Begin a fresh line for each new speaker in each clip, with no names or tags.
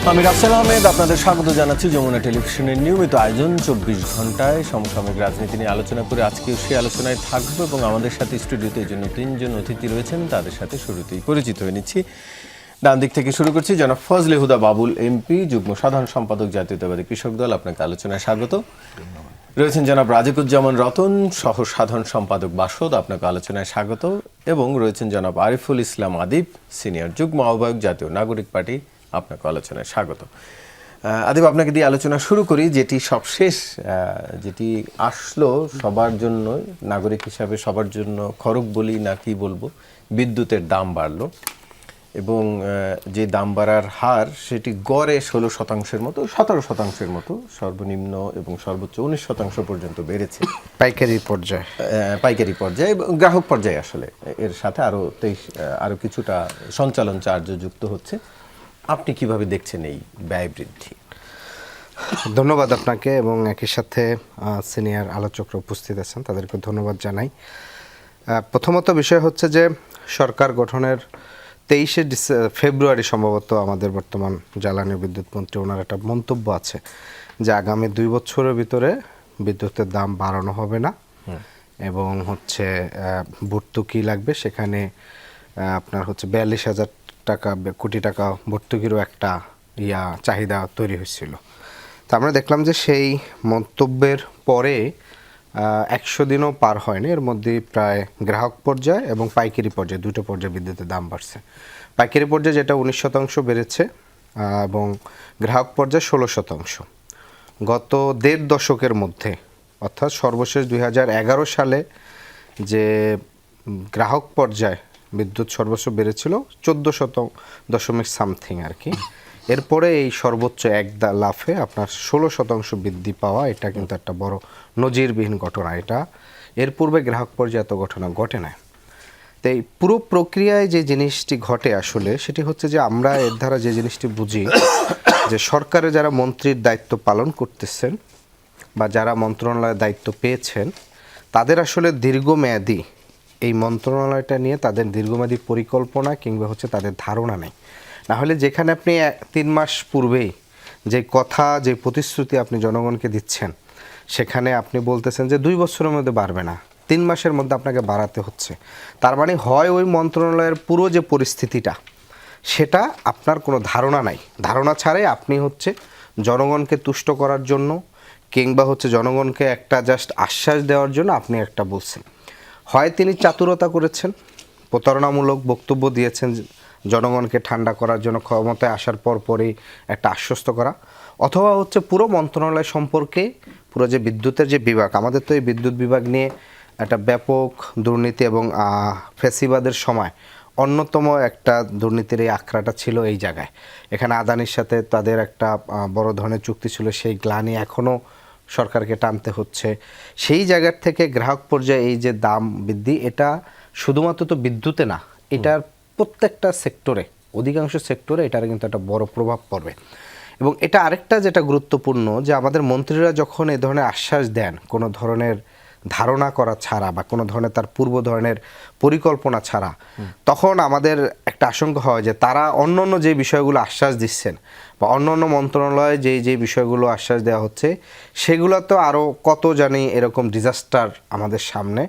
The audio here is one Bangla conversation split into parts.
আমি রাফসান আহমেদ আপনাদের স্বাগত জানাচ্ছি যমুনা টেলিভিশনের নিয়মিত আয়োজন 24 ঘন্টায় সমসাময়িক রাজনীতি নিয়ে আলোচনা করে আজকেও সেই আলোচনায় থাকবো এবং আমাদের সাথে স্টুডিওতে এই জন্য 3 জন অতিথি রয়েছেন, তাদের সাথে শুরুতেই পরিচিত হয়ে নিচ্ছি। ডান দিক থেকে শুরু করছি জনাব ফজলে হুদা বাবুল এমপি, যুগ্ম সাধারণ সম্পাদক, জাতীয়তাবাদী কৃষক দল, আপনাকে আলোচনায় স্বাগত। রয়েছেন জনাব রাজিকুজ্জামান রতন, সহ সাধারণ সম্পাদক বাসদ, আপনাকে আলোচনায় স্বাগত। এবং রয়েছেন জনাব আরিফুল ইসলাম আদিব, সিনিয়র যুগ্ম আহ্বায়ক, জাতীয় নাগরিক পার্টি, আপনাকে আলোচনায় স্বাগত। আদিব, আপনাকে দিয়ে আলোচনা শুরু করি। যেটি সবশেষ যেটি আসলো সবার জন্য, নাগরিক হিসাবে সবার জন্য খরচ বলি না কি বলবো, বিদ্যুতের দাম বাড়লো এবং যে দাম বাড়ার হার সেটি গড়ে 16% মতো, 17% মতো, সর্বনিম্ন এবং সর্বোচ্চ 19% পর্যন্ত বেড়েছে পাইকারি পর্যায়ে এবং গ্রাহক পর্যায়ে। আসলে এর সাথে আরো কিছুটা সঞ্চালন চার্জও যুক্ত হচ্ছে। আপনি কিভাবে দেখছেন এই ব্যয় বৃদ্ধি?
ধন্যবাদ আপনাকে এবং একই সাথে সিনিয়র আলোচকরা উপস্থিত আছেন, তাদেরকে ধন্যবাদ জানাই। প্রথমত বিষয় হচ্ছে যে সরকার গঠনের 23শে ফেব্রুয়ারি সম্ভবত আমাদের বর্তমান জ্বালানি বিদ্যুৎ মন্ত্রী, ওনার একটা মন্তব্য আছে যে আগামী 2 বছরের ভিতরে বিদ্যুতের দাম বাড়ানো হবে না এবং হচ্ছে ভর্তুকি লাগবে, সেখানে আপনার হচ্ছে 42,000 কোটি টাকা ভর্তুকিরও একটা চাহিদা তৈরি হয়েছিল। তা আমরা দেখলাম যে সেই মন্তব্যের পরে 100 দিনও পার হয়নি, এর মধ্যে প্রায় গ্রাহক পর্যায়ে এবং পাইকারি পর্যায়ে, দুটো পর্যায়ে বিদ্যুতের দাম বাড়ছে। পাইকারি পর্যায়ে যেটা 19% বেড়েছে এবং গ্রাহক পর্যায়ে 16%। গত 1.5 দশকের মধ্যে, অর্থাৎ সর্বশেষ 2011 সালে যে গ্রাহক পর্যায়ে বিদ্যুৎ সর্বোচ্চ বেড়েছিল 14.something আর কি, এরপরে এই সর্বোচ্চ এক লাফে আপনার 16% বৃদ্ধি পাওয়া, এটা কিন্তু একটা বড় নজিরবিহীন ঘটনা। এর পূর্বে গ্রাহক পর্যায়ে এত ঘটনা ঘটে না। তো এই পুরো প্রক্রিয়ায় যে জিনিসটি ঘটে আসলে সেটি হচ্ছে যে আমরা এর দ্বারা যে জিনিসটি বুঝি যে সরকারে যারা মন্ত্রীর দায়িত্ব পালন করতেছেন বা যারা মন্ত্রণালয়ের দায়িত্ব পেয়েছেন, তাদের আসলে দীর্ঘমেয়াদী এই মন্ত্রণালয়টা নিয়ে তাদের দীর্ঘমেয়াদী পরিকল্পনা কিংবা হচ্ছে তাদের ধারণা নেই। না হলে যেখানে আপনি 3 মাস পূর্বেই যে কথা, যে প্রতিশ্রুতি আপনি জনগণকে দিচ্ছেন, সেখানে আপনি বলতেছেন যে 2 বছরের মধ্যে বাড়বে না, 3 মাসের মধ্যে আপনাকে বাড়াতে হচ্ছে। তার মানে হয় ওই মন্ত্রণালয়ের পুরো যে পরিস্থিতিটা সেটা আপনার কোনো ধারণা নাই, ধারণা ছাড়াই আপনি হচ্ছে জনগণকে তুষ্ট করার জন্য কিংবা হচ্ছে জনগণকে একটা জাস্ট আশ্বাস দেওয়ার জন্য আপনি একটা বলছেন। হয় তিনি চাতুরতা করেছেন, প্রতারণামূলক বক্তব্য দিয়েছেন জনগণকে ঠান্ডা করার জন্য, ক্ষমতায় আসার পরই একটা আশ্বস্ত করা, অথবা হচ্ছে পুরো মন্ত্রণালয় সম্পর্কে, পুরো যে বিদ্যুতের যে বিভাগ, আমাদের তো এই বিদ্যুৎ বিভাগ নিয়ে একটা ব্যাপক দুর্নীতি এবং ফ্যাসিবাদের সময় অন্যতম একটা দুর্নীতির এই আখড়াটা ছিল এই জায়গায়। এখানে আদানির সাথে তাদের একটা বড় ধরনের চুক্তি ছিল, সেই গ্লানি এখনও সরকারকে টানতে হচ্ছে। সেই জায়গার থেকে গ্রাহক পর্যায়ে এই যে দাম বৃদ্ধি, এটা শুধুমাত্র তো বিদ্যুতে না, এটার প্রত্যেকটা সেক্টরে, অধিকাংশ সেক্টরে এটার কিন্তু একটা বড় প্রভাব পড়বে। এবং এটা আরেকটা যেটা গুরুত্বপূর্ণ যে আমাদের মন্ত্রীরা যখন এই ধরনের আশ্বাস দেন কোনো ধরনের ধারণা করা ছাড়া বা কোনো ধরনের তার পূর্ব ধরনের পরিকল্পনা ছাড়া, তখন আমাদের একটা আশঙ্কা হয় যে তারা অন্য যে বিষয়গুলো আশ্বাস দিচ্ছেন বা অন্য মন্ত্রণালয়ে যে বিষয়গুলো আশ্বাস দেওয়া হচ্ছে, সেগুলো তো আরও কত জানি এরকম ডিজাস্টার আমাদের সামনে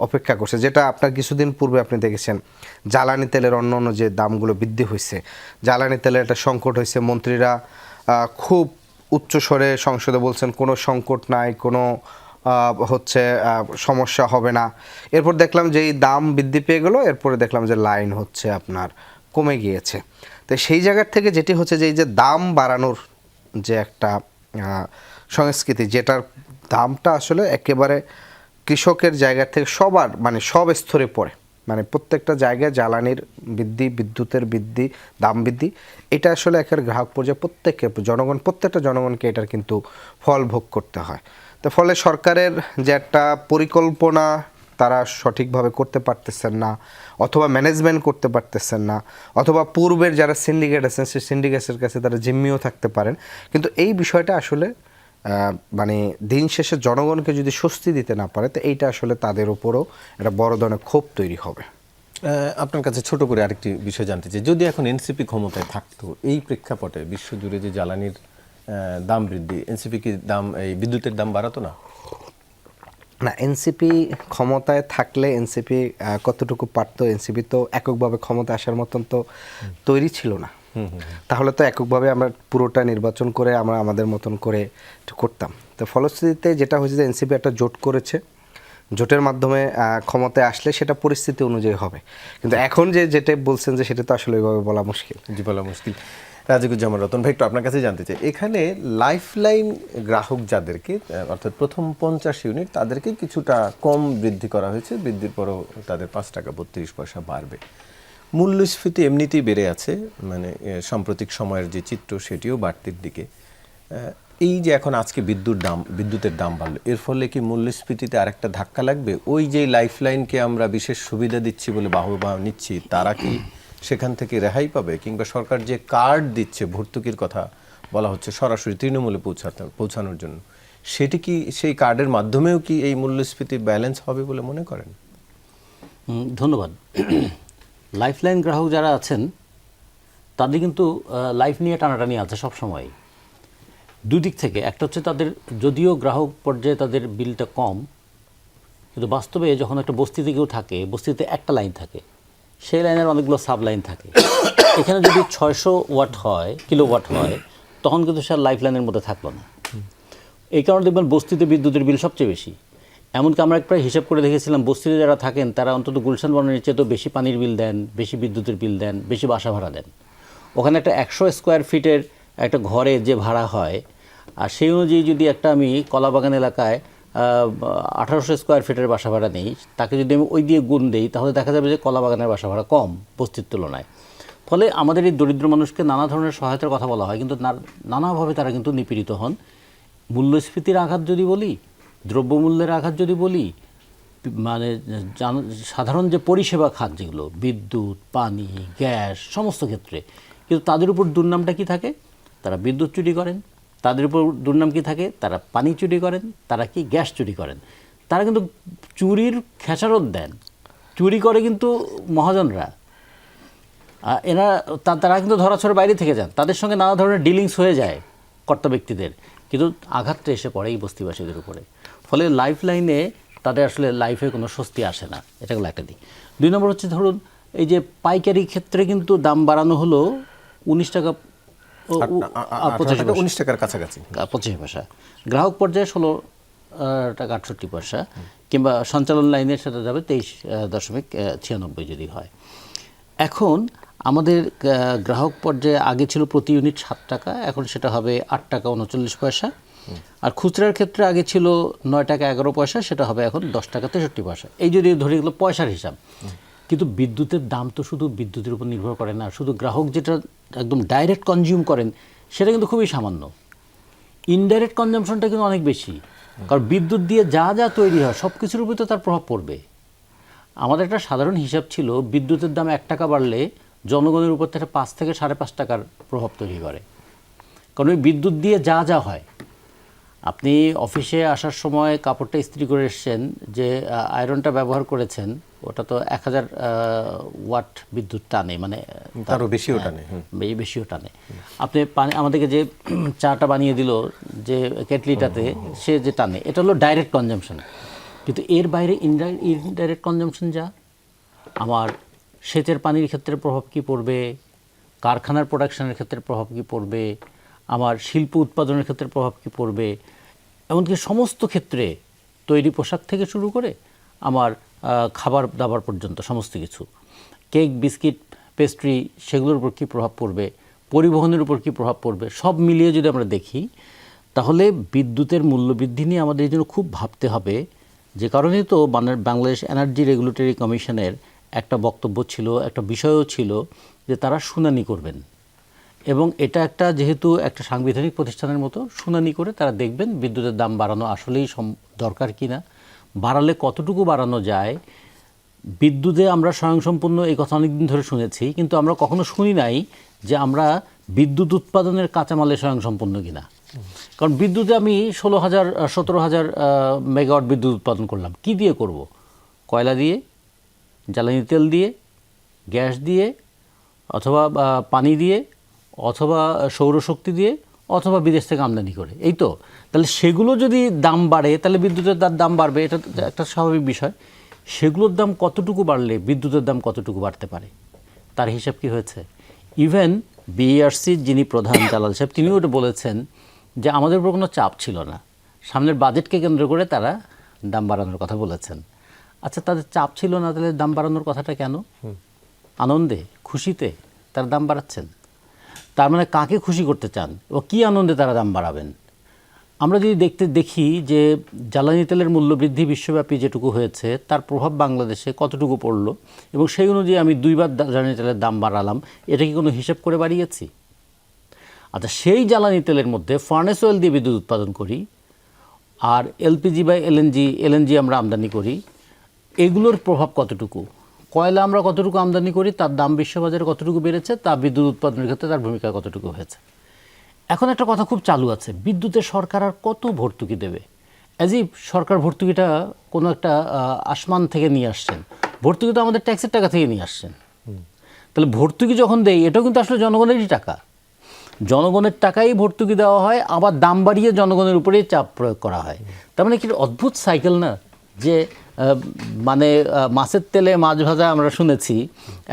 অপেক্ষা করছে। যেটা আপনার কিছুদিন পূর্বে আপনি দেখেছেন জ্বালানি তেলের অন্য যে দামগুলো বৃদ্ধি হয়েছে, জ্বালানি তেলের একটা সংকট হয়েছে, মন্ত্রীরা খুব উচ্চস্বরে সংসদে বলছেন কোনো সংকট নাই, কোনো হচ্ছে সমস্যা হবে না। এরপর দেখলাম যে এই দাম বৃদ্ধি পেয়ে গেলো, এরপরে দেখলাম যে লাইন হচ্ছে আপনার কমে গিয়েছে। তো সেই জায়গার থেকে যেটি হচ্ছে যে এই যে দাম বাড়ানোর যে একটা সংস্কৃতি, যেটার দামটা আসলে একেবারে কৃষকের জায়গা থেকে সবার মানে সব স্তরে পড়ে, মানে প্রত্যেকটা জায়গায় জ্বালানির বৃদ্ধি, বিদ্যুতের বৃদ্ধি, দাম বৃদ্ধি, এটা আসলে একেবারে গ্রাহক পর্যায়ে প্রত্যেকটা জনগণকে এটার কিন্তু ফল ভোগ করতে হয়। তো ফলে সরকারের যে একটা পরিকল্পনা তারা সঠিকভাবে করতে পারতেছেন না, অথবা ম্যানেজমেন্ট করতে পারতেছেন না, অথবা পূর্বের যারা সিন্ডিকেট আছেন সেই সিন্ডিকেটের কাছে তারা জিম্মিও থাকতে পারেন। কিন্তু এই বিষয়টা আসলে মানে দিন শেষে জনগণকে যদি স্বস্তি দিতে না পারে, তো এইটা আসলে তাদের উপরও একটা বড় ধরনের ক্ষোভ তৈরি হবে।
আপনার কাছে ছোট করে আরেকটি বিষয় জানতে চাই, যদি এখন এনসিপি ক্ষমতায় থাকতো, এই প্রেক্ষাপটে বিশ্বজুড়ে যে জ্বালানির দাম বৃদ্ধি, এনসিপি কি দাম, এই বিদ্যুতের দাম বাড়াতো না?
না, এনসিপি ক্ষমতায় থাকলে এনসিপি কতটুকু পারতো? এনসিপি তো এককভাবে ক্ষমতা আসার মতন তো তৈরি ছিল না। তাহলে তো এককভাবে আমরা পুরোটা নির্বাচন করে আমরা আমাদের মতন করে করতাম। তো ফলশ্রুতিতে যেটা হয়েছে যে এনসিপি একটা জোট করেছে, জোটের মাধ্যমে ক্ষমতায় আসলে সেটা পরিস্থিতি অনুযায়ী হবে। কিন্তু এখন যেটা বলছেন যে সেটা তো আসলে ওইভাবে বলা মুশকিল।
জি, বলা মুশকিল। রাজিকুজ্জামান রতন ভাই, একটু আপনার কাছে জানতে চাই, এখানে লাইফলাইন গ্রাহক যাদেরকে, অর্থাৎ প্রথম 50 ইউনিট, তাদেরকে কিছুটা কম বৃদ্ধি করা হয়েছে, বৃদ্ধির পরও তাদের 5 টাকা 32 পয়সা বাড়বে। মূল্যস্ফীতি এমনিতেই বেড়ে আছে, মানে সাম্প্রতিক সময়ের যে চিত্র সেটিও বাড়তির দিকে। এই যে এখন আজকে বিদ্যুতের দাম বাড়লো, এর ফলে কি মূল্যস্ফীতিতে আরেকটা ধাক্কা লাগবে? ওই যে লাইফলাইনকে আমরা বিশেষ সুবিধা দিচ্ছি বলে বাহবা নিচ্ছি, তারা কি সেখান থেকে রেহাই পাবে? কিংবা সরকার যে কার্ড দিচ্ছে, ভর্তুকির কথা বলা হচ্ছে সরাসরি তৃণমূলে পৌঁছানোর জন্য, সেটি কি, সেই কার্ডের মাধ্যমেও কি এই মূল্যস্ফীতি ব্যালেন্স হবে বলে মনে করেন?
ধন্যবাদ। লাইফলাইন গ্রাহক যারা আছেন তাদের কিন্তু লাইফ নিয়ে টানাটানি আছে সবসময়, দুদিক থেকে। একটা হচ্ছে তাদের যদিও গ্রাহক পর্যায়ে তাদের বিলটা কম, কিন্তু বাস্তবে যখন একটা বস্তিতে কেউ থাকে, বস্তিতে একটা লাইন থাকে, সেই লাইনের অনেকগুলো সাব লাইন থাকে। এখানে যদি 600 ওয়াট হয়, কিলোওয়াট হয়, তখন কিন্তু সে লাইফ লাইনের মধ্যে থাকলো না। এই কারণে দেখবেন বস্তিতে বিদ্যুতের বিল সবচেয়ে বেশি। এমনকি আমরা প্রায় হিসাব করে দেখেছিলাম, বস্তিতে যারা থাকেন তারা অন্তত গুলশান বনানীর চেয়ে তো বেশি পানির বিল দেন, বেশি বিদ্যুতের বিল দেন, বেশি বাসা ভাড়া দেন। ওখানে একটা 100 স্কোয়ার ফিটের একটা ঘরে যে ভাড়া হয়, আর সেই অনুযায়ী যদি একটা আমি কলাবাগান এলাকায় 1800 স্কোয়ার ফিটের বাসা ভাড়া নেই, তাকে যদি আমি ওই দিয়ে গুণ দিই, তাহলে দেখা যাবে যে কলাবাগানের বাসা ভাড়া কম বস্তির তুলনায়। ফলে আমাদের এই দরিদ্র মানুষকে নানা ধরনের সহায়তার কথা বলা হয়, কিন্তু নানাভাবে তারা কিন্তু নিপীড়িত হন। মূল্যস্ফীতির আঘাত যদি বলি, দ্রব্যমূল্যের আঘাত যদি বলি, মানে সাধারণ যে পরিষেবা খাত যেগুলো, বিদ্যুৎ, পানি, গ্যাস, সমস্ত ক্ষেত্রে কিন্তু তাদের উপর দুর্নামটা কি থাকে? তারা বিদ্যুৎ চুরি করেন। তাদের উপর দুর্নাম কি থাকে? তারা পানি চুরি করেন, তারা কি গ্যাস চুরি করেন। তারা কিন্তু চুরির খেসারত দেন, চুরি করে কিন্তু মহাজনরা। তারা কিন্তু ধরাছোঁয়ার বাইরে থেকে যান, তাদের সঙ্গে নানা ধরনের ডিলিংস হয়ে যায় কর্তা ব্যক্তিদের, কিন্তু আঘাতটা এসে পড়ে এই বস্তিবাসীদের উপরে। ফলে লাইফ লাইনে তাদের আসলে লাইফে কোনো স্বস্তি আসে না, এটা হলো একটা দিক। 2 নম্বর হচ্ছে, ধরুন এই যে পাইকারি ক্ষেত্রে কিন্তু দাম বাড়ানো হলো 19 টাকা
19 টাকার কাছাকাছি,
25 পয়সা। গ্রাহক পর্যায়ে 16 টাকা 68 পয়সা, কিংবা সঞ্চালন লাইনের সাথে যাবে 23.96 যদি হয়। এখন আমাদের গ্রাহক পর্যায়ে আগে ছিল প্রতি ইউনিট 7 টাকা, এখন সেটা হবে 8 টাকা 39 পয়সা। আর খুচরার ক্ষেত্রে আগে ছিল 9 টাকা 11 পয়সা, সেটা হবে এখন 10 টাকা 63 পয়সা। এই যদি ধরে গেলো পয়সার হিসাব। কিন্তু বিদ্যুতের দাম তো শুধু বিদ্যুতের উপর নির্ভর করে না, শুধু গ্রাহক যেটা একদম ডাইরেক্ট কনজিউম করেন সেটা কিন্তু খুবই সামান্য, ইনডাইরেক্ট কনজামশনটা কিন্তু অনেক বেশি। কারণ বিদ্যুৎ দিয়ে যা যা তৈরি হয় সব কিছুর উপর তো তার প্রভাব পড়বে। আমাদের একটা সাধারণ হিসাব ছিল, বিদ্যুতের দাম 1 টাকা বাড়লে জনগণের উপর থেকে 5 থেকে 5.5 টাকার প্রভাব তৈরি করে। কারণ ওই বিদ্যুৎ দিয়ে যা যা হয়, আপনি অফিসে আসার সময় কাপড়টা ইস্ত্রি করে এসছেন, যে আয়রনটা ব্যবহার করেছেন, ওটা তো 1000 ওয়াট বিদ্যুৎ টানে, মানে
তারও বেশিও টানে,
বেশিও টানে। আপনি পানি আমাদেরকে যে চাটা বানিয়ে দিল যে কেটলিটাতে, সে যে টানে, এটা হলো ডাইরেক্ট কনজামশন। কিন্তু এর বাইরে ইনডাইরেক্ট কনজামশন যা, আমার সেচের পানির ক্ষেত্রে প্রভাব কি পড়বে, কারখানার প্রোডাকশনের ক্ষেত্রে প্রভাব কি পড়বে, আমার শিল্প উৎপাদনের ক্ষেত্রে প্রভাব কি পড়বে, এমনকি সমস্ত ক্ষেত্রে, তৈরি পোশাক থেকে শুরু করে আমার খাবার দাবার পর্যন্ত সমস্ত কিছু, কেক, বিস্কিট, পেস্ট্রি, সেগুলোর উপর কী প্রভাব পড়বে, পরিবহনের উপর কী প্রভাব পড়বে, সব মিলিয়ে যদি আমরা দেখি, তাহলে বিদ্যুতের মূল্যবৃদ্ধি নিয়ে আমাদের এই জন্য খুব ভাবতে হবে। যে কারণেই তো বাংলাদেশ এনার্জি রেগুলেটরি কমিশনের একটা বক্তব্য ছিল, একটা বিষয়ও ছিল যে তারা শুনানি করবেন, এবং এটা একটা যেহেতু একটা সাংবিধানিক প্রতিষ্ঠানের মতো, শুনানি করে তারা দেখবেন বিদ্যুতের দাম বাড়ানো আসলেই দরকার কিনা, বাড়ালে কতটুকু বাড়ানো যায়। বিদ্যুতে আমরা স্বয়ংসম্পূর্ণ, এই কথা অনেকদিন ধরে শুনেছি, কিন্তু আমরা কখনো শুনি নাই যে আমরা বিদ্যুৎ উৎপাদনের কাঁচামালে স্বয়ংসম্পূর্ণ কিনা। কারণ বিদ্যুতে আমি 17,000 মেগাওয়াট বিদ্যুৎ উৎপাদন করলাম, কি দিয়ে করব? কয়লা দিয়ে, জ্বালানি তেল দিয়ে, গ্যাস দিয়ে অথবা পানি দিয়ে অথবা সৌরশক্তি দিয়ে অথবা বিদেশ থেকে আমদানি করে, এই তো। তাহলে সেগুলো যদি দাম বাড়ে তাহলে বিদ্যুতের দাম বাড়বে, এটা তো একটা স্বাভাবিক বিষয়। সেগুলোর দাম কতটুকু বাড়লে বিদ্যুতের দাম কতটুকু বাড়তে পারে, তার হিসাব কি হয়েছে? ইভেন বিইআরসির যিনি প্রধান জালাল সাহেব, তিনিও ওটা বলেছেন যে আমাদের উপর কোনো চাপ ছিল না, সামনের বাজেটকে কেন্দ্র করে তারা দাম বাড়ানোর কথা বলেছেন। আচ্ছা, তাদের চাপ ছিল না, তাহলে দাম বাড়ানোর কথাটা কেন? আনন্দে খুশিতে তারা দাম বাড়াচ্ছেন। তার মানে কাকে খুশি করতে চান ও কী আনন্দে তারা দাম বাড়াবেন? আমরা যদি দেখি যে জ্বালানি তেলের মূল্য বৃদ্ধি বিশ্বব্যাপী যেটুকু হয়েছে তার প্রভাব বাংলাদেশে কতটুকু পড়লো, এবং সেই অনুযায়ী আমি 2বার জ্বালানি তেলের দাম বাড়ালাম, এটা কি কোনো হিসেব করে বাড়িয়েছি? আচ্ছা, সেই জ্বালানি তেলের মধ্যে ফার্নেস অয়েল দিয়ে বিদ্যুৎ উৎপাদন করি, আর এলপিজি বা এলএনজি আমরা আমদানি করি, এগুলোর প্রভাব কতটুকু? কয়লা আমরা কতটুকু আমদানি করি, তার দাম বিশ্ববাজারে কতটুকু বেড়েছে, তা বিদ্যুৎ উৎপাদনের ক্ষেত্রে তার ভূমিকা কতটুকু হয়েছে। এখন একটা কথা খুব চালু আছে, বিদ্যুতে সরকার আর কত ভর্তুকি দেবে? অ্যাজ ইফ সরকার ভর্তুকিটা কোনো একটা আসমান থেকে নিয়ে আসছেন। ভর্তুকি তো আমাদের ট্যাক্সের টাকা থেকে নিয়ে আসছেন। তাহলে ভর্তুকি যখন দেয়, এটাও কিন্তু আসলে জনগণেরই টাকা। জনগণের টাকাই ভর্তুকি দেওয়া হয়, আবার দাম বাড়িয়ে জনগণের উপরেই চাপ প্রয়োগ করা হয়। তার মানে কি অদ্ভুত সাইকেল না? যে মানে মাছের তেলে মাছ ভাজা আমরা শুনেছি,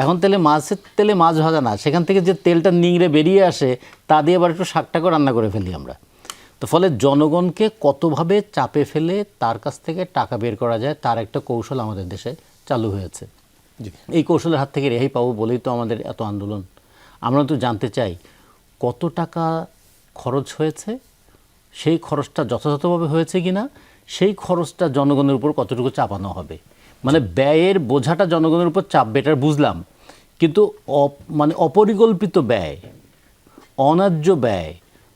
এখন মাছের তেলে মাছ ভাজা না, সেখান থেকে যে তেলটা নিংড়ে বেরিয়ে আসে তা দিয়ে আবার একটু শাকটাকে রান্না করে ফেলি আমরা। তো ফলে জনগণকে কতভাবে চাপে ফেলে তার কাছ থেকে টাকা বের করা যায় তার একটা কৌশল আমাদের দেশে চালু হয়েছে। এই কৌশলের হাত থেকে রেহাই পাবো বলেই তো আমাদের এত আন্দোলন। আমরা তো জানতে চাই কত টাকা খরচ হয়েছে, সেই খরচটা যথাযথভাবে হয়েছে কিনা, সেই খরচটা জনগণের উপর কতটুকু চাপানো হবে। মানে ব্যয়ের বোঝাটা জনগণের উপর চাপবে, এটা বুঝলাম, কিন্তু মানে অপরিকল্পিত ব্যয়, অন্যায্য ব্যয়,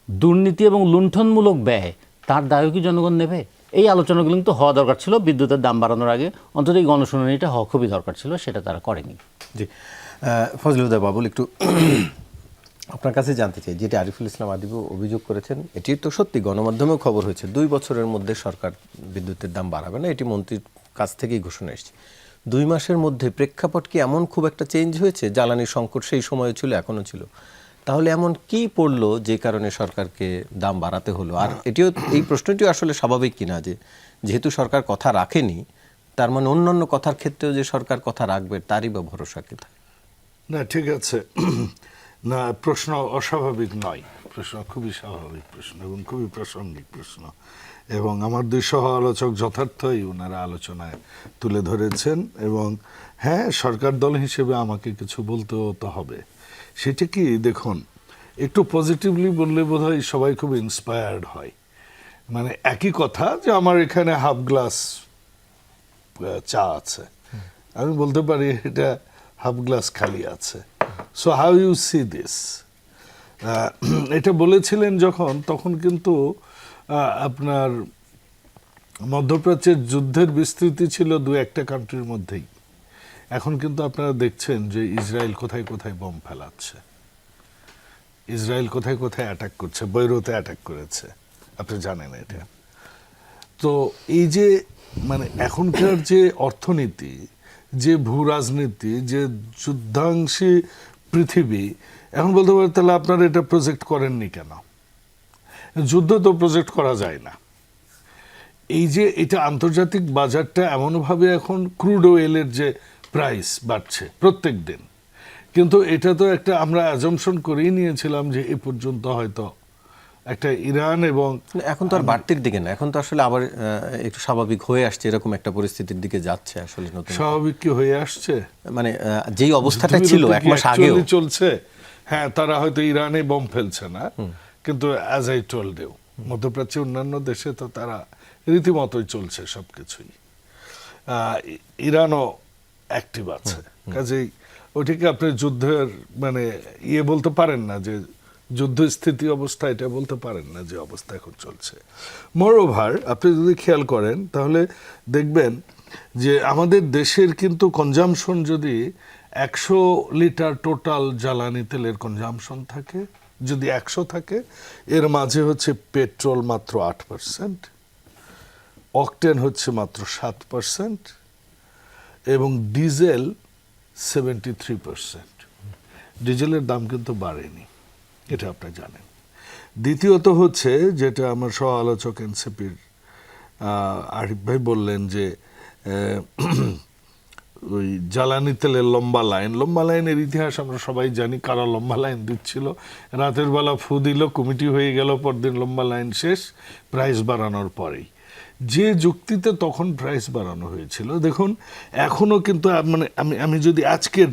দুর্নীতি এবং লুণ্ঠনমূলক ব্যয়, তার দায়ও কি জনগণ নেবে? এই আলোচনাগুলো কিন্তু হওয়া দরকার ছিল বিদ্যুতের দাম বাড়ানোর আগে, অন্তত এই গণশুনানিটা হওয়া খুবই দরকার ছিল, সেটা তারা করেনি।
জি, ফজলুল হুদা বাবুল, একটু আপনার কাছে জানতে চাই, যেটা আরিফুল ইসলাম আদিবও অভিযোগ করেছেন, এটি তো সত্যি, গণমাধ্যমেও খবর হয়েছে, 2 বছরের মধ্যে সরকার বিদ্যুতের দাম বাড়াবে না, এটি মন্ত্রীর কাছ থেকেই ঘোষণা এসেছে। 2 মাসের মধ্যে প্রেক্ষাপট কি এমন খুব একটা চেঞ্জ হয়েছে? জ্বালানির সংকট সেই সময়ও ছিল, এখনও ছিল, তাহলে এমন কি পড়লো যে কারণে সরকারকে দাম বাড়াতে হলো? আর এটিও, এই প্রশ্নটিও আসলে স্বাভাবিক কিনা যে যেহেতু সরকার কথা রাখেনি, তার মানে অন্যান্য কথার ক্ষেত্রেও যে সরকার কথা রাখবে তারই বা ভরসা কোথায়?
না, ঠিক আছে, না, প্রশ্ন অস্বাভাবিক নয়, প্রশ্ন খুবই স্বাভাবিক প্রশ্ন এবং খুবই প্রাসঙ্গিক প্রশ্ন, এবং আমার 2 সহ আলোচক যথার্থই ওনারা আলোচনায় তুলে ধরেছেন। এবং হ্যাঁ, সরকার দল হিসেবে আমাকে কিছু বলতেও তো হবে। সেটা কি, দেখুন, একটু পজিটিভলি বললে বোধহয় সবাই খুব ইন্সপায়ার্ড হয়। মানে একই কথা যে আমার এখানে হাফ গ্লাস চা আছে, আমি বলতে পারি এটা হাফ গ্লাস খালি আছে। So how you see this, এটা বলেছিলেন যখন, তখন কিন্তু আপনার মধ্যপ্রাচ্যের যুদ্ধের বিস্তৃতি ছিল 2-1টা কান্ট্রির মধ্যেই। এখন কিন্তু আপনারা দেখছেন যে ইসরায়েল কোথায় কোথায় বোম ফেলাচ্ছে, ইসরায়েল কোথায় কোথায় অ্যাটাক করছে, বৈরুতে অ্যাটাক করেছে, আপনি জানেন এটা। তো এই যে মানে এখনকার যে অর্থনীতি, যে ভূ রাজনীতি, যে যুদ্ধাংশী পৃথিবী, এখন বলতে পারে তাহলে আপনারা এটা প্রজেক্ট করেননি কেন? যুদ্ধ তো প্রজেক্ট করা যায় না। এই যে এটা আন্তর্জাতিক বাজারটা এমনভাবে এখন ক্রুড অয়েলের যে প্রাইস বাড়ছে প্রত্যেক দিন, কিন্তু এটা তো একটা আমরা অ্যাজাম্পশন করেই নিয়েছিলাম যে এ পর্যন্ত হয়তো একটা ইরান এবং
এখন তো আর বাড়তির দিকে না, এখন তো আসলে আবার একটু স্বাভাবিক হয়ে আসছে, এরকম একটা পরিস্থিতির দিকে যাচ্ছে আসলে। নতুন
স্বাভাবিক কি হয়ে আসছে?
মানে যেই অবস্থাটা ছিল 1 মাস আগেও
চলছে। হ্যাঁ, তারা হয়তো ইরানে বোম ফেলছে না, কিন্তু অ্যাজ আই টোল্ড ইউ, মধ্যপ্রাচ্যের অন্যান্য দেশে তো তারা রীতিমতোই চলছে সবকিছুই। ইরানও অ্যাক্টিভ আছে, কাজেই ওইটাকে আপনি যুদ্ধের মানে বলতে পারেন না যে যুদ্ধস্থিতি অবস্থা, এটা বলতে পারেন না যে অবস্থা এখন চলছে। মোরওভার, আপনি যদি খেয়াল করেন তাহলে দেখবেন যে আমাদের দেশের কিন্তু কনজামশন যদি 100 লিটার টোটাল জ্বালানি তেলের কনজামশন থাকে, যদি 100 থাকে, এর মাঝে হচ্ছে পেট্রোল মাত্র 8%, অকটেন হচ্ছে মাত্র 7%, এবং ডিজেল 73%। ডিজেলের দাম কিন্তু বাড়েনি, এটা আপনি জানেন। দ্বিতীয়ত হচ্ছে যেটা আমার সহ আলোচক এনসিপির আরিফ ভাই বললেন যে ওই জ্বালানি তেলের লম্বা লাইনের ইতিহাস আমরা সবাই জানি, কারা লম্বা লাইন দিচ্ছিল। রাতের বেলা ফু দিল, কমিটি হয়ে গেল, পরদিন লম্বা লাইন শেষ, প্রাইস বাড়ানোর পরেই। যে যুক্তিতে তখন প্রাইস বাড়ানো হয়েছিল, দেখুন এখনো কিন্তু মানে আমি যদি আজকের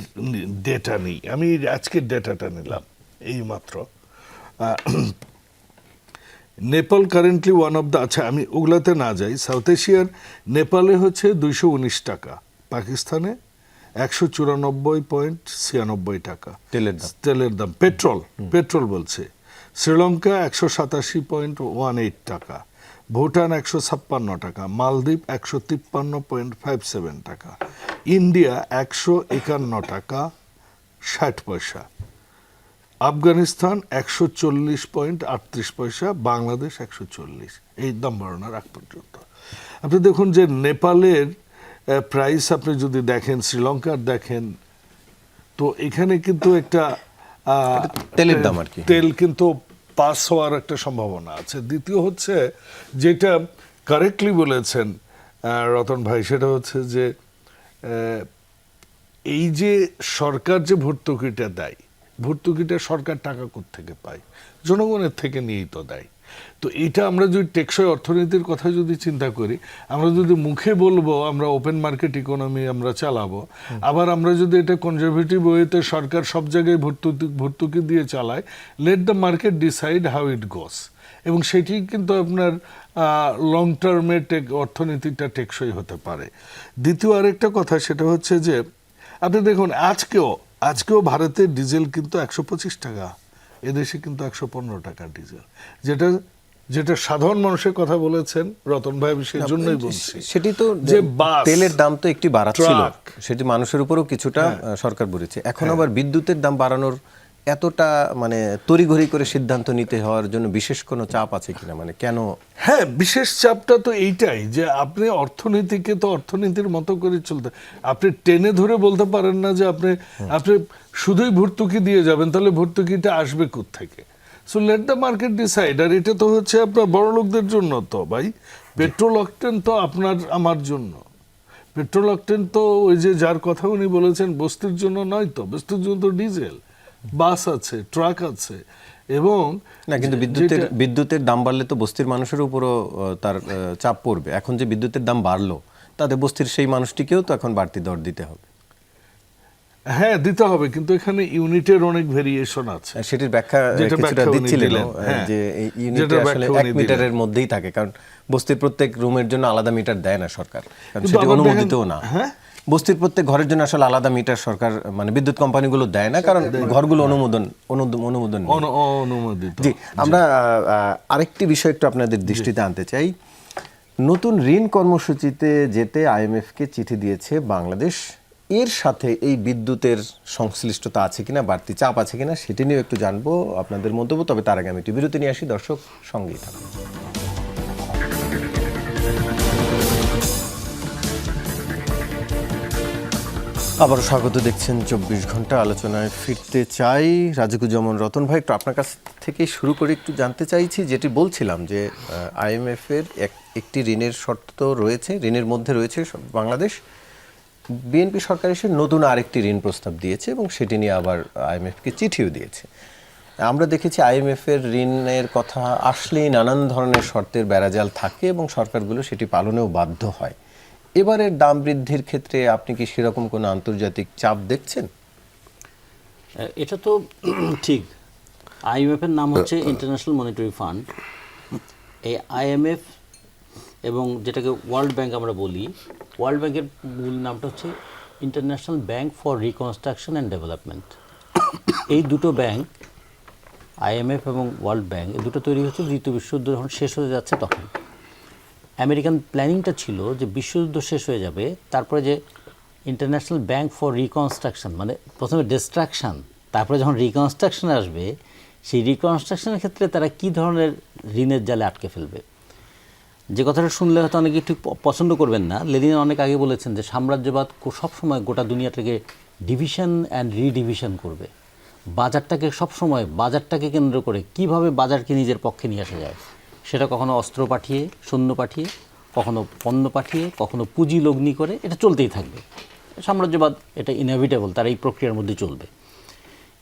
ডেটা নিই, আমি আজকের ডেটাটা নিলাম এই মাত্র। Nepal currently one of the, আচ্ছা আমি ওগুলাতে না যাই, সাউথ এশিয়ার নেপালে হচ্ছে 219 টাকা, পাকিস্তানে 194.96 টাকা তেলের দাম, পেট্রোল বলছে। শ্রীলঙ্কা 187.18 টাকা, ভুটান 156 টাকা, মালদ্বীপ 153.57 টাকা, ইন্ডিয়া 151 টাকা 60 পয়সা, আফগানিস্তান 140.38 পয়সা, বাংলাদেশ 140। এই দাম বাড়ানোর আগ পর্যন্ত আপনি দেখুন যে নেপালের প্রাইস আপনি যদি দেখেন, শ্রীলঙ্কার দেখেন, তো এখানে কিন্তু একটা
তেলের দাম আর কি,
তেল কিন্তু পাস হওয়ার একটা সম্ভাবনা আছে। দ্বিতীয় হচ্ছে যেটা কারেক্টলি বলেছেন রতন ভাই, সেটা হচ্ছে যে এই যে সরকার যে ভর্তুকিটা দেয়, ভর্তুকিটা সরকার টাকা কোত্থেকে পায়? জনগণের থেকে নিয়েই তো দেয়। তো এটা আমরা যদি টেকসই অর্থনীতির কথা যদি চিন্তা করি, আমরা যদি মুখে বলবো আমরা ওপেন মার্কেট ইকোনমি আমরা চালাবো, আবার আমরা যদি এটা কনজারভেটিভ ওয়েতে সরকার সব জায়গায় ভর্তুকি দিয়ে চালায়, let the market decide how it goes, এবং সেটি কিন্তু আপনার লং টার্মে অর্থনীতিটা টেকসই হতে পারে। দ্বিতীয় আরেকটা কথা, সেটা হচ্ছে যে আপনি দেখুন আজকেও ভারতের ডিজেল কিন্তু 125 টাকা, এদেশে কিন্তু 115 টাকা ডিজেল, যেটা সাধারণ মানুষের কথা বলেছেন রতন ভাই, আমি সেই জন্যই বলছি।
সেটি তো যে তেলের দাম তো একটি বাড়াচ্ছিল, সেটি মানুষের উপরেও কিছুটা সরকার বলেছে। এখন আবার বিদ্যুতের দাম বাড়ানোর এতটা মানে তড়িঘড়ি করে সিদ্ধান্ত নিতে হওয়ার জন্য বিশেষ কোনো চাপ আছে কিনা, মানে কেন?
হ্যাঁ, বিশেষ চাপটা তো এইটাই যে আপনি অর্থনীতিকে তো অর্থনীতির মতো করে চলতে, আপনি টেনে ধরে বলতে পারেন না যে আপনি শুধুই ভর্তুকি দিয়ে যাবেন, তাহলে ভর্তুকিটা আসবে কোত্থেকে? So let the market decide. আর এটা তো হচ্ছে আপনার বড় লোকদের জন্য তো ভাই, পেট্রোল অকটেন তো আপনার আমার জন্য, পেট্রোল অকটেন তো ওই যে যার কথা উনি বলেছেন বস্তির জন্য নয় তো, বস্তির জন্য তো ডিজেল, বাস আছে, ট্রাক আছে। এবং
না, কিন্তু বিদ্যুতের দাম বাড়লে তো বস্তির মানুষের উপরও তার চাপ পড়বে। এখন যে বিদ্যুতের দাম বাড়লো, তাদের বস্তির সেই মানুষটিকেও তো এখন বাড়তি দর দিতে হবে।
হ্যাঁ, দিতে হবে, কিন্তু এখানে ইউনিটের অনেক ভেরিয়েশন আছে।
সেটির ব্যাখ্যা কিছুটা দিচ্ছিলেন যে এই ইউনিট আসলে 1 মিটারের মধ্যেই থাকে, কারণ বস্তির প্রত্যেক রুমের জন্য আলাদা মিটার দেয় না সরকার, কারণ সেটি অনুমোদিতও না। বস্তির প্রত্যেক ঘরের জন্য আসলে আলাদা মিটার সরকার মানে বিদ্যুৎ কোম্পানিগুলো দেয় না, কারণ ঘরগুলো অনুমোদন
অনুমোদিত।
জি, আমরা আরেকটি বিষয় একটু আপনাদের দৃষ্টিতে আনতে চাই। নতুন ঋণ কর্মসূচিতে যেতে আইএমএফকে চিঠি দিয়েছে বাংলাদেশ, এর সাথে এই বিদ্যুতের সংশ্লিষ্টতা আছে কিনা, বাড়তি চাপ আছে কিনা, সেটি নিয়ে একটু জানবো আপনাদের মন্তব্য। তবে তার আগে আমি একটু বিরতি নিয়ে আসি, দর্শক সঙ্গেই থাকুন। আবারও স্বাগত, দেখছেন 24 ঘন্টা। আলোচনায় ফিরতে চাই। রাজিকুজ্জামান, রতন ভাই, একটু আপনার কাছ থেকেই শুরু করে একটু জানতে চাইছি, যেটি বলছিলাম যে আইএমএফ এর একটি ঋণের শর্ত রয়েছে, ঋণের মধ্যে রয়েছে বাংলাদেশ। বিএনপি সরকার এসে নতুন আরেকটি ঋণ প্রস্তাব দিয়েছে এবং সেটি নিয়ে আবার আইএমএফকে চিঠিও দিয়েছে। আমরা দেখেছি আইএমএফ এর ঋণের কথা আসলেই নানান ধরনের শর্তের বেড়াজাল থাকে এবং সরকারগুলো সেটি পালনেও বাধ্য হয়। এবারের দাম বৃদ্ধির ক্ষেত্রে আপনি কি সেরকম কোনো আন্তর্জাতিক চাপ দেখছেন?
এটা তো ঠিক, আইএমএফ এর নাম হচ্ছে ইন্টারন্যাশনাল মনিটারি ফান্ড। এই আইএমএফ এবং যেটাকে ওয়ার্ল্ড ব্যাংক আমরা বলি, ওয়ার্ল্ড ব্যাংকের মূল নামটা হচ্ছে international bank for reconstruction and development. এই দুটো ব্যাংক, আইএমএফ এবং ওয়ার্ল্ড ব্যাংক, এই দুটো তৈরি হচ্ছে দ্বিতীয় বিশ্বযুদ্ধ যখন শেষ হয়ে যাচ্ছে তখন। আমেরিকান প্ল্যানিংটা ছিল যে বিশ্বযুদ্ধ শেষ হয়ে যাবে, তারপরে যে ইন্টারন্যাশনাল ব্যাংক ফর রিকনস্ট্রাকশন, মানে প্রথমে ডিস্ট্রাকশন, তারপরে যখন রিকনস্ট্রাকশন আসবে, সেই রিকনস্ট্রাকশনের ক্ষেত্রে তারা কী ধরনের ঋণের জালে আটকে ফেলবে। যে কথাটা শুনলে হয়তো অনেকে ঠিক পছন্দ করবেন না, লেনিন অনেক আগে বলেছেন যে সাম্রাজ্যবাদ সবসময় গোটা দুনিয়াটাকে ডিভিশন অ্যান্ড রিডিভিশন করবে। বাজারটাকে সবসময় বাজারটাকে কেন্দ্র করে কিভাবে বাজারকে নিজের পক্ষে নিয়ে আসা যায়, সেটা কখনো অস্ত্র পাঠিয়ে, সৈন্য পাঠিয়ে, কখনো পণ্য পাঠিয়ে, কখনো পুঁজি লগ্নি করে, এটা চলতেই থাকবে। সাম্রাজ্যবাদ এটা ইনএভিটেবল, তারা এই প্রক্রিয়ার মধ্যে চলবে।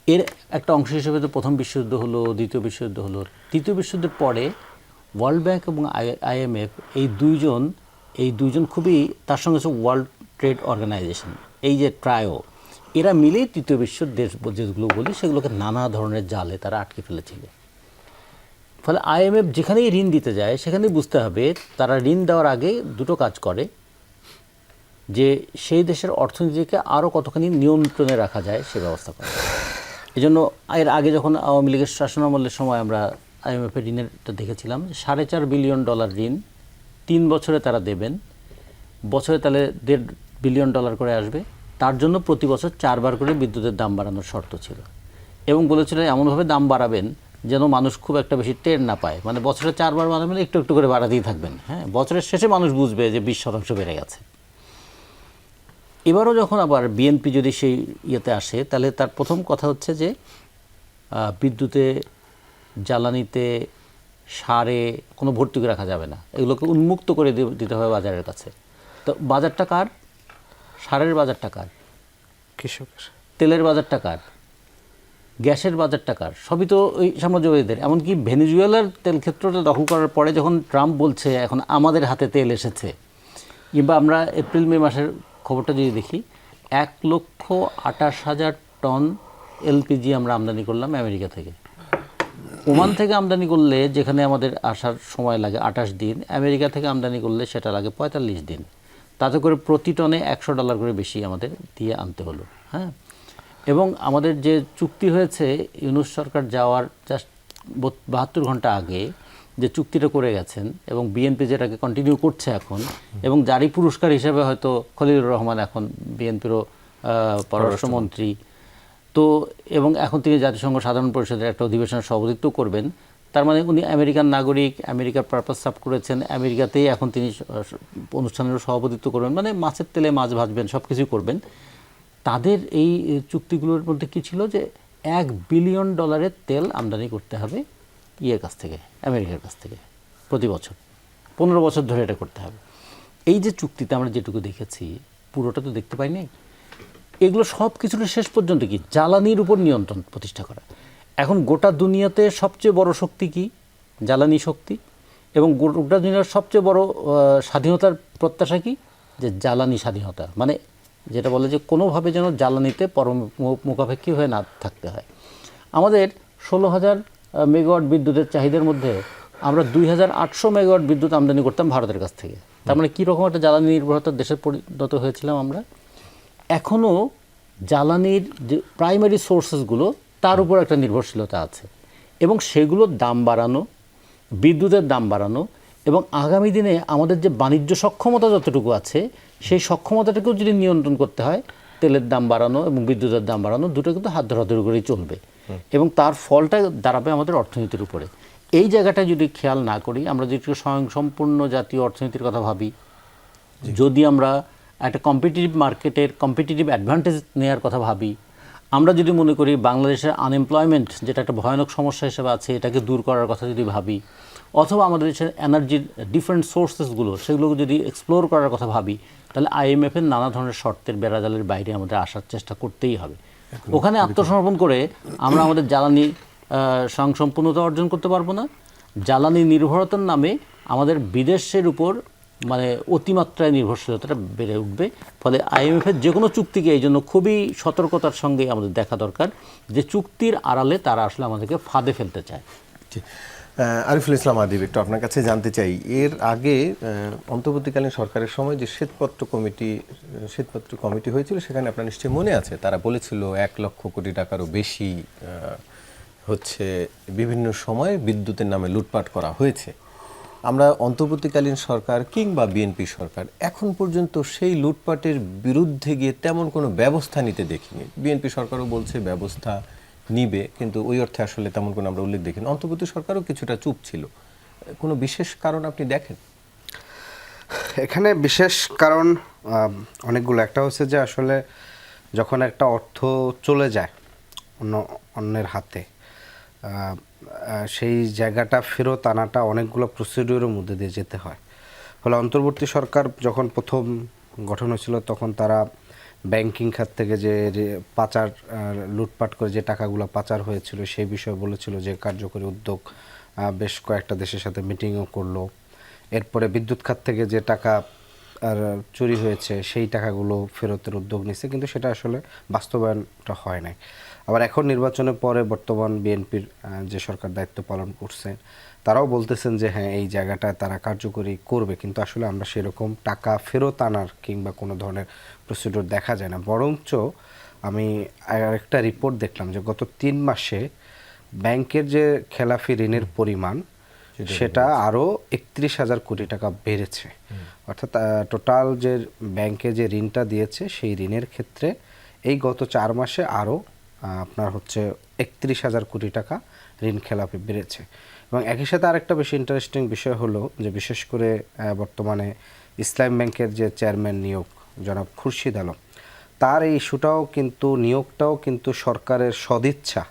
এর একটা অংশ হিসেবে তো প্রথম বিশ্বযুদ্ধ হলো, দ্বিতীয় বিশ্বযুদ্ধ হলো, তৃতীয় বিশ্বযুদ্ধের পরে ওয়ার্ল্ড ব্যাংক এবং IMF এই দুইজন খুবই, তার সঙ্গে হচ্ছে ওয়ার্ল্ড ট্রেড অর্গানাইজেশন, এই যে ট্রায়ো, এরা মিলেই তৃতীয় বিশ্বের যেগুলো বলি সেগুলোকে নানা ধরনের জালে তারা আটকে ফেলেছিল। ফলে IMF যেখানেই ঋণ দিতে যায় সেখানেই বুঝতে হবে তারা ঋণ দেওয়ার আগে দুটো কাজ করে, যে সেই দেশের অর্থনীতিকে আরও কতখানি নিয়ন্ত্রণে রাখা যায় সে ব্যবস্থা করে। এই জন্য এর আগে যখন আওয়ামী লীগের শাসনামলের সময় আমরা IMF-এর ঋণেরটা দেখেছিলাম, $3.5 বিলিয়ন ঋণ 3 বছরে তারা দেবেন, বছরে তাহলে $1.5 বিলিয়ন করে আসবে। তার জন্য প্রতি বছর 4 বার করে বিদ্যুতের দাম বাড়ানোর শর্ত ছিল, এবং বলেছিল এমনভাবে দাম বাড়াবেন যেন মানুষ খুব একটা বেশি টের না পায়, মানে বছরে 4 বার বাড়াবেন, একটু একটু করে বাড়াতেই থাকবেন, হ্যাঁ, বছরের শেষে মানুষ বুঝবে যে 20% বেড়ে গেছে। এবারও যখন আবার বিএনপি যদি সেই ইয়েতে আসে, তাহলে তার প্রথম কথা হচ্ছে যে বিদ্যুতে, জ্বালানিতে, সারে কোনো ভর্তুকি রাখা যাবে না, এগুলোকে উন্মুক্ত করে দিতে হবে বাজারের কাছে। তো বাজারটা কার? সারের বাজারটা কার?
কৃষকের।
তেলের বাজারটা কার? গ্যাসের বাজারটা কার? সবই তো ওই সাম্রাজ্যবাদীদের। এমনকি ভেনেজুয়েলার তেল ক্ষেত্রটা দখল করার পরে যখন ট্রাম্প বলছে এখন আমাদের হাতে তেল এসেছে, কিংবা আমরা এপ্রিল মে মাসের খবরটা যদি দেখি, 1,28,000 টন LPG আমরা আমদানি করলাম আমেরিকা থেকে। ওমান থেকে আমদানি করলে যেখানে আমাদের আসার সময় লাগে 28 দিন, আমেরিকা থেকে আমদানি করলে সেটা লাগে 45 দিন। তাতে করে প্রতি টনে $100 করে বেশি আমাদের দিয়ে আনতে হলো, হ্যাঁ। এবং আমাদের যে চুক্তি হয়েছে ইউনূস সরকার যাওয়ার জাস্ট 72 ঘন্টা আগে যে চুক্তিটা করে গেছেন, এবং বিএনপি যেটাকে কন্টিনিউ করছে এখন, এবং যারই পুরস্কার হিসেবে হয়তো খলিলুর রহমান এখন বিএনপিরও পররাষ্ট্রমন্ত্রী, তো এবং এখন তিনি জাতিসংঘ সাধারণ পরিষদের একটা অধিবেশনের সভাপতিত্ব করবেন। তার মানে উনি আমেরিকান নাগরিক, আমেরিকার পারপাস সার্ভ করেছেন, আমেরিকাতেই এখন তিনি অনুষ্ঠানেরও সভাপতিত্ব করবেন, মানে মাছের তেলে মাছ ভাজবেন, সব কিছুই করবেন। তাদের এই চুক্তিগুলোর মধ্যে কী ছিল, যে $1 বিলিয়ন তেল আমদানি করতে হবে ইয়ের কাছ থেকে, আমেরিকার কাছ থেকে প্রতি বছর, 15 বছর ধরে এটা করতে হবে। এই যে চুক্তিতে আমরা যেটুকু দেখেছি, পুরোটা তো দেখতে পাই নাই। এগুলো সব কিছুর শেষ পর্যন্ত কি, জ্বালানির উপর নিয়ন্ত্রণ প্রতিষ্ঠা করা। এখন গোটা দুনিয়াতে সবচেয়ে বড় শক্তি কি? জ্বালানি শক্তি। এবং গোটা দুনিয়ার সবচেয়ে বড় স্বাধীনতার প্রত্যাশা কি? যে জ্বালানি স্বাধীনতা, মানে যেটা বলে যে কোনোভাবে যেন জ্বালানিতে মুখাপেক্ষী হয়ে না থাকতে হয়। আমাদের 16,000 মেগাওয়াট বিদ্যুতের চাহিদার মধ্যে আমরা 2,800 মেগাওয়াট বিদ্যুৎ আমদানি করতাম ভারতের কাছ থেকে। তার মানে কীরকম একটা জ্বালানি নির্ভরতার দেশে পরিণত হয়েছিলাম আমরা। এখনও জ্বালানির যে প্রাইমারি সোর্সেসগুলো, তার উপর একটা নির্ভরশীলতা আছে, এবং সেগুলোর দাম বাড়ানো, বিদ্যুতের দাম বাড়ানো, এবং আগামী দিনে আমাদের যে বাণিজ্য সক্ষমতা যতটুকু আছে, সেই সক্ষমতাটাকেও যদি নিয়ন্ত্রণ করতে হয়, তেলের দাম বাড়ানো এবং বিদ্যুতের দাম বাড়ানো দুটো কিন্তু হাত ধরাধরি করেই চলবে, এবং তার ফলটা দাঁড়াবে আমাদের অর্থনীতির উপরে। এই জায়গাটা যদি খেয়াল না করি, আমরা যদি স্বয়ংসম্পূর্ণ জাতীয় অর্থনীতির কথা ভাবি, যদি আমরা একটা কম্পিটিটিভ মার্কেটের কম্পিটিটিভ অ্যাডভান্টেজ নেওয়ার কথা ভাবি, আমরা যদি মনে করি বাংলাদেশের আনএমপ্লয়মেন্ট যেটা একটা ভয়ানক সমস্যা হিসেবে আছে, এটাকে দূর করার কথা যদি ভাবি, অথবা আমাদের দেশের এনার্জির ডিফারেন্ট সোর্সেসগুলো সেগুলোকে যদি এক্সপ্লোর করার কথা ভাবি, তাহলে IMF-এর নানা ধরনের শর্তের বেড়াজালের বাইরে আমাদের আসার চেষ্টা করতেই হবে। ওখানে আত্মসমর্পণ করে আমরা আমাদের জ্বালানি স্বয়ংসম্পূর্ণতা অর্জন করতে পারবো না। জ্বালানি নির্ভরতার নামে আমাদের বিদেশের উপর মানে অতিমাত্রায় নির্ভরশীলতাটা বেড়ে উঠবে। ফলে IMF-এর যে কোনো চুক্তিকে এই জন্য খুবই সতর্কতার সঙ্গে আমাদের দেখা দরকার, যে চুক্তির আড়ালে তারা আসলে আমাদেরকে ফাঁদে ফেলতে চায়।
আরিফুল ইসলাম আদিব, একটু আপনার কাছে জানতে চাই, এর আগে অন্তর্বর্তীকালীন সরকারের সময় যে শ্বেতপত্র কমিটি হয়েছিল, সেখানে আপনার নিশ্চয়ই মনে আছে, তারা বলেছিল 1 লক্ষ কোটি টাকারও বেশি হচ্ছে বিভিন্ন সময় বিদ্যুতের নামে লুটপাট করা হয়েছে। আমরা অন্তর্বর্তীকালীন সরকার কিংবা বিএনপি সরকার এখন পর্যন্ত সেই লুটপাটের বিরুদ্ধে গিয়ে তেমন কোনো ব্যবস্থা নিতে দেখিনি। বিএনপি সরকারও বলছে ব্যবস্থা নিবে, কিন্তু ওই অর্থে আসলে তেমন কোনো আমরা উল্লেখ দেখিনি। অন্তর্বর্তী সরকারও কিছুটা চুপ ছিল। কোনো বিশেষ কারণ আপনি দেখেন?
এখানে বিশেষ কারণ অনেকগুলো। একটা হচ্ছে যে আসলে যখন একটা অর্থ চলে যায় অন্যের হাতে, সেই জায়গাটা ফেরত আনাটা অনেকগুলো প্রসিডিউরের মধ্যে দিয়ে যেতে হয়। ফলে অন্তর্বর্তী সরকার যখন প্রথম গঠন হয়েছিল তখন তারা ব্যাংকিং খাত থেকে যে পাচার লুটপাট করে যে টাকাগুলো পাচার হয়েছিল সেই বিষয়ে বলেছিল যে কার্যকরী উদ্যোগ, বেশ কয়েকটা দেশের সাথে মিটিংও করলো। এরপরে বিদ্যুৎ খাত থেকে যে টাকা আর চুরি হয়েছে সেই টাকাগুলো ফেরতের উদ্যোগ নিচ্ছে, কিন্তু সেটা আসলে বাস্তবায়নটা হয় নাই। আবার এখন নির্বাচনের পরে বর্তমান বিএনপির যে সরকার দায়িত্ব পালন করছে তারাও বলতেছেন যে হ্যাঁ এই জায়গাটা তারা কার্যকরী করবে, কিন্তু আসলে আমরা সেরকম টাকা ফেরত আনার কিংবা কোনো ধরনের প্রসিডিউর দেখা যায় না। বরঞ্চ আমি আরেকটা রিপোর্ট দেখলাম যে গত 3 মাসে ব্যাংকের যে খেলাফি ঋণের পরিমাণ সেটা আরও 31,000 কোটি টাকা বেড়েছে। অর্থাৎ টোটাল যে ব্যাংকে যে ঋণটা দিয়েছে সেই ঋণের ক্ষেত্রে এই গত 4 মাসে আরও আপনার হচ্ছে 31,000 কোটি টাকা ঋণ খেলাপি বেড়েছে। এবং একই সাথে আরেকটা বেশি ইন্টারেস্টিং বিষয় হলো যে বিশেষ করে বর্তমানে ইসলাম ব্যাংকের যে চেয়ারম্যান নিয়োগ জনাব খুরশিদ আলম, তার এই ইস্যুটাও কিন্তু নিয়োগটাও কিন্তু সরকারের সদিচ্ছা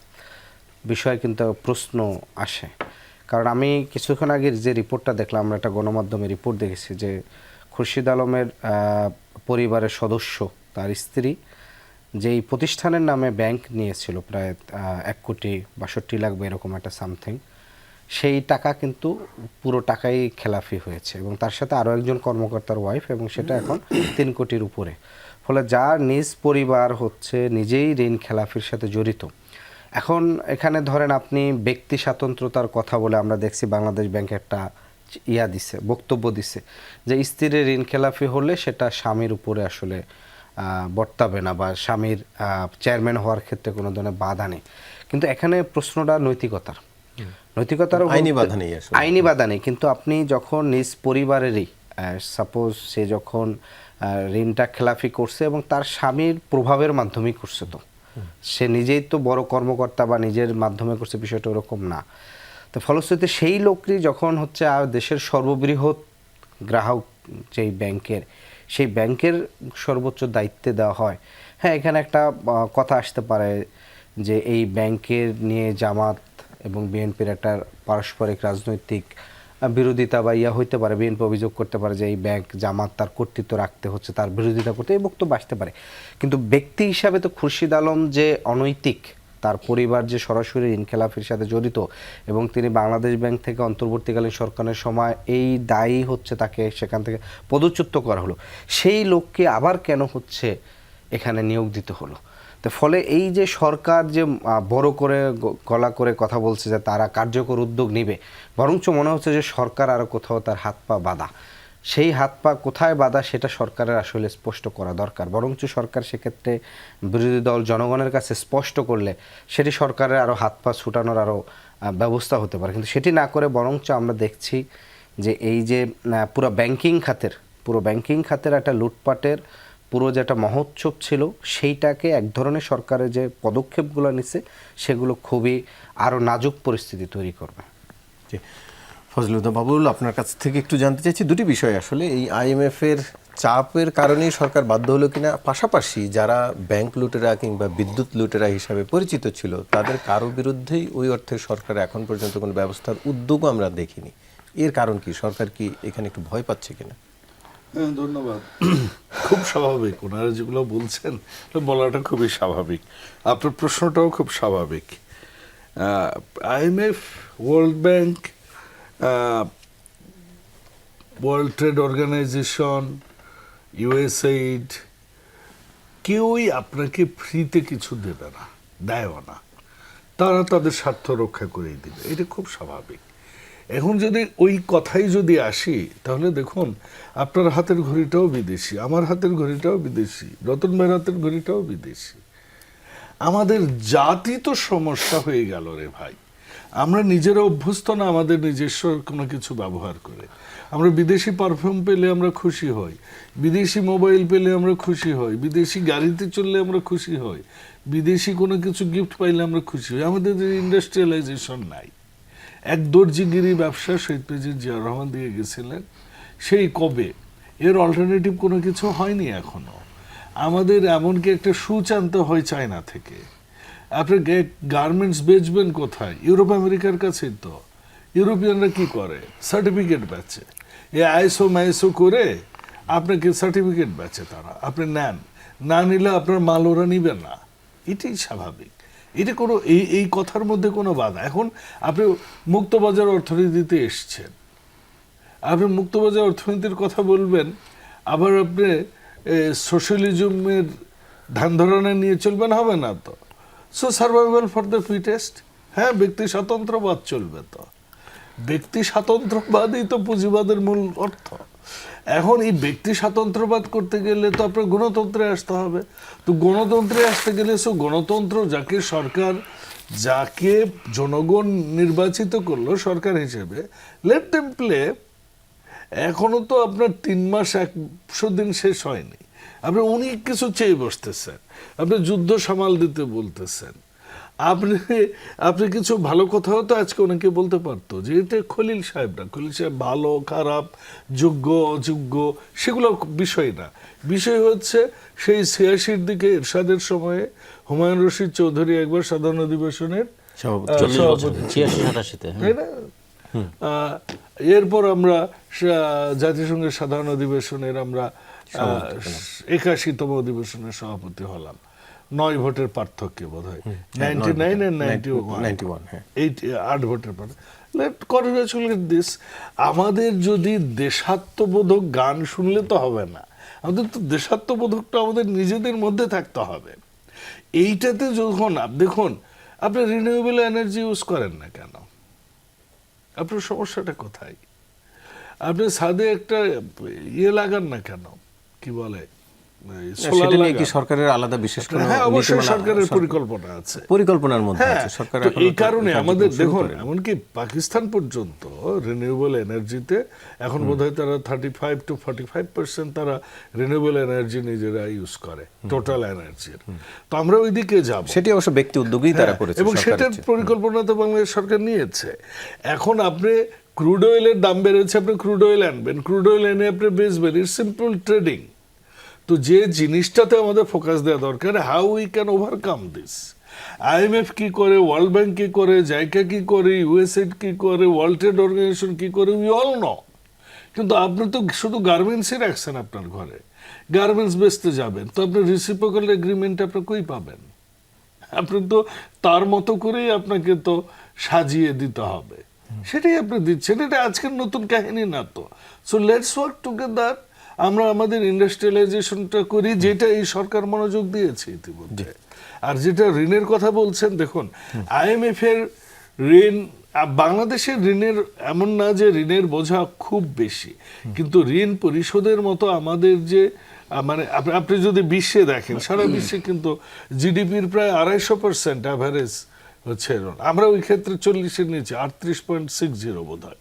বিষয়ে কিন্তু প্রশ্ন আসে। কারণ আমি কিছুক্ষণ আগে যে রিপোর্টটা দেখলাম, আমরা একটা গণমাধ্যমে রিপোর্ট দেখেছি যে খুরশিদ আলমের পরিবারের সদস্য তার স্ত্রী যেই প্রতিষ্ঠানের নামে ব্যাংক নিয়েছিল প্রায় 1,62,00,000 বা এরকম একটা সামথিং, সেই টাকা কিন্তু পুরো টাকাই খেলাফি হয়েছে এবং তার সাথে আরও একজন কর্মকর্তার ওয়াইফ, এবং সেটা এখন 3 কোটির উপরে। ফলে যার নিজ পরিবার হচ্ছে নিজেই ঋণ খেলাফির সাথে জড়িত। এখন এখানে ধরেন আপনি ব্যক্তি স্বাতন্ত্রতার কথা বলে আমরা দেখছি বাংলাদেশ ব্যাংক একটা বক্তব্য দিছে যে স্ত্রীর ঋণ খেলাফি হলে সেটা স্বামীর উপরে আসলে বর্তাবে না বা স্বামীর চেয়ারম্যান হওয়ার ক্ষেত্রে কোনো ধরনের বাধা নেই। কিন্তু এখানে প্রশ্নটা নৈতিকতার আইনি বাধা নেই, কিন্তু আপনি যখন নিজ পরিবারেরই সাপোজ সে যখন ঋণটা খেলাফি করছে এবং তার স্বামীর প্রভাবের মাধ্যমেই করছে, তো সে নিজেই তো বড় কর্মকর্তা বা নিজের মাধ্যমে করছে, বিষয়টা ওরকম না। তো ফলশ্রুতিতে সেই লোকটি যখন হচ্ছে দেশের সর্ববৃহৎ গ্রাহক যেই ব্যাংকের, সেই ব্যাংকের সর্বোচ্চ দায়িত্বে দেওয়া হয়, হ্যাঁ এখানে একটা কথা আসতে পারে যে এই ব্যাংকের নিয়ে জামাত এবং বিএনপির একটা পারস্পরিক রাজনৈতিক বিরোধিতা বা হইতে পারে। বিএনপি অভিযোগ করতে পারে যে এই ব্যাংক জামাত তার কর্তৃত্ব রাখতে হচ্ছে, তার বিরোধিতা করতে, এই বক্তব্য আসতে পারে। কিন্তু ব্যক্তি হিসাবে তো খুরশিদ আলম যে অনৈতিক, তার পরিবার যে সরাসরি ইনকেলাফের সাথে জড়িত এবং তিনি বাংলাদেশ ব্যাংক থেকে অন্তর্বর্তীকালীন সরকারের সময় এই দায়ী হচ্ছে তাকে সেখান থেকে পদচ্যুত করা হলো, সেই লোককে আবার কেন হচ্ছে এখানে নিয়োগ দিতে হলো? তো ফলে এই যে সরকার যে বড় করে গলা করে কথা বলছে যে তারা কার্যকর উদ্যোগ নেবে, বরঞ্চ মনে হচ্ছে যে সরকার আরও কোথাও তার হাত পা বাঁধা। সেই হাত পা কোথায় বাঁধা সেটা সরকারের আসলে স্পষ্ট করা দরকার। বরঞ্চ সরকার সেক্ষেত্রে বিরোধী দল জনগণের কাছে স্পষ্ট করলে সেটি সরকারের আরও হাত পা ছুটানোর আরও ব্যবস্থা হতে পারে। কিন্তু সেটি না করে বরঞ্চ আমরা দেখছি যে এই যে পুরো ব্যাংকিং খাতের একটা লুটপাটের পুরো যে একটা মহোৎসব ছিল, সেইটাকে এক ধরনের সরকারের যে পদক্ষেপগুলো নিচ্ছে সেগুলো খুবই আরও নাজুক পরিস্থিতি তৈরি করবে।
ফজলুদ্দিন বাবুল, আপনার কাছ থেকে একটু জানতে চাইছি দুটি বিষয়। আসলে এই IMF এর চাপের কারণেই সরকার বাধ্য হলো কিনা, পাশাপাশি যারা ব্যাংক লুটেরা কিংবা বিদ্যুৎ লুটেরা হিসাবে পরিচিত ছিল তাদের কারো বিরুদ্ধেই ওই অর্থে সরকার এখন পর্যন্ত কোনো ব্যবস্থার উদ্যোগও আমরা দেখিনি। এর কারণ কি? সরকার কি এখানে একটু ভয় পাচ্ছে কিনা?
হ্যাঁ, ধন্যবাদ। খুব স্বাভাবিক, ওনারা যেগুলো বলছেন বলাটা খুবই স্বাভাবিক, আপনার প্রশ্নটাও খুব স্বাভাবিক। IMF, World Bank, World Trade Organization, USAID কেউই আপনাকে ফ্রিতে কিছু দেবে না, দেয়ও না। তারা তাদের স্বার্থ রক্ষা করেই দিবে, এটা খুব স্বাভাবিক। এখন যদি ওই কথাই যদি আসি, তাহলে দেখুন আপনার হাতের ঘড়িটাও বিদেশি, আমার হাতের ঘড়িটাও বিদেশি, রতন ভাইয়ের হাতের ঘড়িটাও বিদেশি। আমাদের জাতি তো সমস্যা হয়ে গেল রে ভাই। আমরা নিজেরা অভ্যস্ত না আমাদের নিজস্ব কোনো কিছু ব্যবহার করে। আমরা বিদেশি পারফিউম পেলে আমরা খুশি হই, বিদেশি মোবাইল পেলে আমরা খুশি হই, বিদেশি গাড়িতে চললে আমরা খুশি হই, বিদেশি কোনো কিছু গিফট পাইলে আমরা খুশি হই। আমাদের ইন্ডাস্ট্রিয়ালাইজেশন নাই। এক দর্জিগিরি ব্যবসা শহীদ প্রেসিডেন্ট জিয়াউর রহমান দিয়ে গেছিলেন, সেই কবে, এর অল্টারনেটিভ কোনো কিছু হয়নি এখনো। আমাদের এমনকি একটা শুচ আনতে হয় চায়না থেকে। আপনি গার্মেন্টস বেচবেন কোথায়? ইউরোপ আমেরিকার কাছেই তো। ইউরোপিয়ানরা কি করে? সার্টিফিকেট বেচে, এ আইএসও মাইএসও করে আপনাকে সার্টিফিকেট বেচে তারা। আপনি নেন, না নিলে আপনার মাল ওরা নিবে না, এটাই স্বাভাবিক। এটা কোনো এই কথার মধ্যে কোনো বাধা। এখন আপনি মুক্তবাজার অর্থনীতিতে এসছেন, আপনি মুক্তবাজার অর্থনীতির কথা বলবেন, আবার আপনি সোশ্যালিজমের ধ্যান ধারণা নিয়ে চলবেন, হবে না তো। So survival for the fittest, হ্যাঁ, ব্যক্তি স্বাতন্ত্র্যবাদ চলবে। তো ব্যক্তি স্বাতন্ত্র্যবাদই তো পুঁজিবাদের মূল অর্থ। এখন এই ব্যক্তি স্বাতন্ত্র্যবাদ করতে গেলে তো আপনার গণতন্ত্রে আসতে হবে। তো গণতন্ত্রে আসতে গেলে গণতন্ত্র যাকে সরকার, যাকে জনগণ নির্বাচিত করলো সরকার হিসেবে, লেট দেম প্লে। এখনো তো আপনার 3 মাস 100 দিন শেষ হয়নি, আপনি অনেক কিছু চেয়ে বসতেছেন, আপনি যুদ্ধ সামাল দিতে বলতেছেন। আপনি কিছু ভালো কথাও তো আজকে অনেকে বলতে পারতো যে এটা খলিল সাহেবরা, খলিল সাহেব ভালো খারাপ, যোগ্য অযোগ্য, সেগুলো বিষয় না। বিষয় হচ্ছে সেই 86-র দিকে এরশাদের সময়ে হুমায়ুন রশিদ চৌধুরী একবার সাধারণ অধিবেশনের সভাপতি, তাই না? এরপর আমরা জাতিসংঘের সাধারণ অধিবেশনের আমরা 81তম অধিবেশনের সভাপতি হলাম, 9 ভোটের পার্থক্য বোধ হয়, 99 and 91, 8 ভোটের পার্থক্য। Let congratulate this. আমাদের যদি দেশাত্মবোধক গান শুনলে তো হবে না, আমাদের তো দেশাত্মবোধকটা আমাদের নিজেদের মধ্যে থাকতে হবে। এইটাতে যখন দেখুন, আপনি রিনিউয়েবল এনার্জি ইউজ করেন না কেন? আপনার সমস্যাটা কোথায়? আপনি ছাদে একটা লাগান না কেন, কি বলে,
সেটা নিয়ে কি সরকারের আলাদা বিশেষ কোনো?
হ্যাঁ, অবশ্যই সরকারের পরিকল্পনা আছে,
পরিকল্পনার মধ্যে আছে সরকার।
এই কারণে আমাদের দেখুন, এমনকি পাকিস্তান পর্যন্ত রিনিউয়েবল এনার্জিতে এখন বোধহয় তারা 35 to 45% তারা রিনিউয়েবল এনার্জি নিজেরা ইউজ করে টোটাল এনার্জির। তো আমরা ওইদিকে যাব,
সেটি অবশ্য ব্যক্তি উদ্যোগেই তারা করেছে,
এবং সেটার পরিকল্পনা তো বাংলাদেশ সরকার নিয়েছে। এখন আপনি ক্রুড অয়েলের দাম বেড়েছে, আপনি ক্রুড অয়েল আনবেন, ক্রুড অয়েল এনে আপনি বেচবেন, ইটস সিম্পল ট্রেডিং। তো যে জিনিসটাতে আমাদের ফোকাস দেওয়া দরকার, how we can overcome this. IMF কি করে, ওয়ার্ল্ড ব্যাংক কি করে, জাইকা কি করে, USAID কি করে, ওয়ার্ল্ড ট্রেড অর্গানাইজেশন কি করে, উই অল নো। কিন্তু আপনি তো শুধু গার্মেন্টসই রাখছেন আপনার ঘরে, গার্মেন্টস বেচতে যাবেন, তো আপনি রেসিপ্রোকাল এগ্রিমেন্ট আপনি কই পাবেন? আপনি তো তার মতো করেই আপনাকে তো সাজিয়ে দিতে হবে, সেটাই আপনি দিচ্ছেন। এটা আজকের নতুন কাহিনী না তো। সো লেটস ওয়ার্ক টুগেদার, আমরা আমাদের ইন্ডাস্ট্রিয়ালাইজেশনটা করি, যেটা এই সরকার মনোযোগ দিয়েছে ইতিমধ্যে। আর যেটা ঋণের কথা বলছেন, দেখুন IMF এর ঋণ, বাংলাদেশের ঋণের এমন না যে ঋণের বোঝা খুব বেশি, কিন্তু ঋণ পরিশোধের মতো আমাদের যে মানে আপনি যদি বিশ্বে দেখেন, সারা বিশ্বে কিন্তু জিডিপির প্রায় 250% অ্যাভারেজ হচ্ছে ঋণ। আমরা ওই ক্ষেত্রে 40-এর নিচে 38.60 বোধ হয়।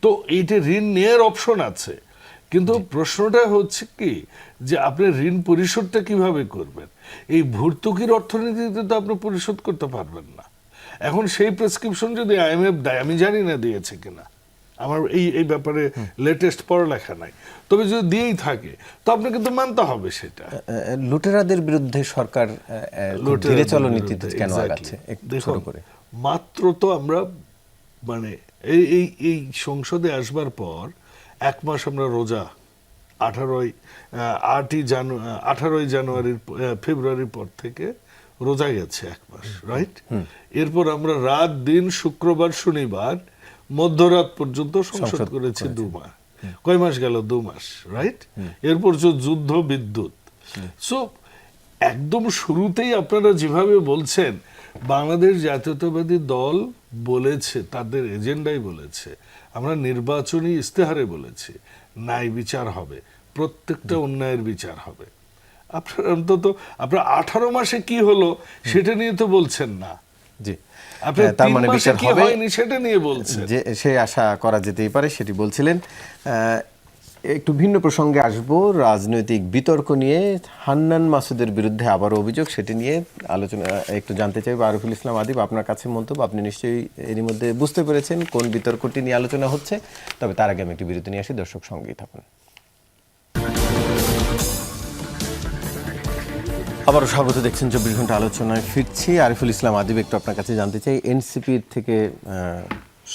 তো এইটা ঋণ নেওয়ার অপশন আছে, কিন্তু প্রশ্নটা হচ্ছে কি যে আপনি ঋণ পরিশোধটা কিভাবে করবেন? এই ভর্তুকির অর্থনীতিতে তো আপনি পরিশোধ করতে পারবেন না। এখন সেই প্রেসক্রিপশন যদি IMF দেয়, আমি জানি না দিয়েছে কিনা, আমার এই ব্যাপারে লেটেস্ট পড়ালেখা নাই, তবে যদি দিয়েই থাকে তো আপনাকে তো মানতে হবে সেটা।
লুটেরাদের বিরুদ্ধে সরকার ধীরে চলো নীতিতে কেন আগাচ্ছে?
দেখুন, মাত্র তো আমরা মানে এই সংসদে আসবার পর 1 মাস আমরা রোজা, 18 জানুয়ারির ফেব্রুয়ারির পর থেকে রোজা গেছে 1 মাস, রাইট? এরপর আমরা রাত দিন শুক্রবার শনিবার মধ্যরাত পর্যন্ত সংসদ করেছি 2 মাস। কয় মাস গেল? 2 মাস, রাইট? এরপর যুদ্ধ, বিদ্যুৎ। সো একদম শুরুতেই আপনারা যেভাবে বলছেন, বাংলাদেশ জাতীয়তাবাদী দল বলেছে, তাদের এজেন্ডাই বলেছে, আমরা নির্বাচনী ইস্তেহারে বলেছি ন্যায় বিচার হবে, প্রত্যেকটা অন্যায়ের বিচার হবে। আপনার অন্তত আপনার 18 মাসে কি হলো সেটা নিয়ে তো বলছেন না।
জি,
আপনি
তার মানে
3 মাসে
বিচার
কি
হবে
হয়নি সেটা নিয়ে বলছেন,
যে সেই আশা করা যেতেই পারে, সেটি বলছিলেন। একটু ভিন্ন প্রসঙ্গে আসবো, রাজনৈতিক বিতর্ক নিয়ে হান্নান মাসুদের বিরুদ্ধে আবারও অভিযোগ, সেটি নিয়ে আলোচনা একটু জানতে চাইব। আরিফুল ইসলাম আদিব, আপনার কাছে মন্তব্য। আপনি নিশ্চয়ই এরই মধ্যে বুঝতে পেরেছেন কোন বিতর্কটি নিয়ে আলোচনা হচ্ছে, তবে তার আগে আমি একটি বিরতি নিয়ে আসি। দর্শক সঙ্গেই থাকুন। আবারও স্বাগত, দেখছেন 24 ঘন্টা আলোচনায় ফিরছি। আরিফুল ইসলাম আদিব, একটু আপনার কাছে জানতে চাই, এনসিপির থেকে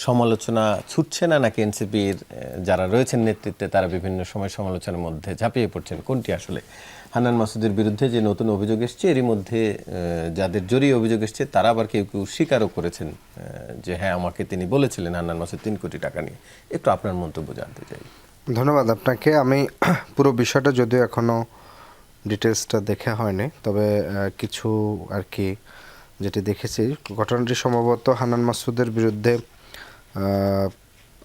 সমালোচনা ছুটছে না, নাকি এনসিপির যারা রয়েছেন নেতৃত্বে তারা বিভিন্ন সময় সমালোচনার মধ্যে ঝাঁপিয়ে পড়ছেন, কোনটি আসলে? হান্নান মাসুদের বিরুদ্ধে যে নতুন অভিযোগ এসছে, এরই মধ্যে যাদের জড়িয়ে অভিযোগ এসছে তারা আবার কেউ কেউ স্বীকারও করেছেন যে হ্যাঁ, আমাকে তিনি বলেছিলেন হান্নান মাসুদ 3 কোটি টাকা নিয়ে। একটু আপনার মন্তব্য জানতে চাই।
ধন্যবাদ আপনাকে। আমি পুরো বিষয়টা যদিও এখনও ডিটেলসটা দেখা হয়নি, তবে কিছু আর কি যেটি দেখেছি, ঘটনাটি সম্ভবত হান্নান মাসুদের বিরুদ্ধে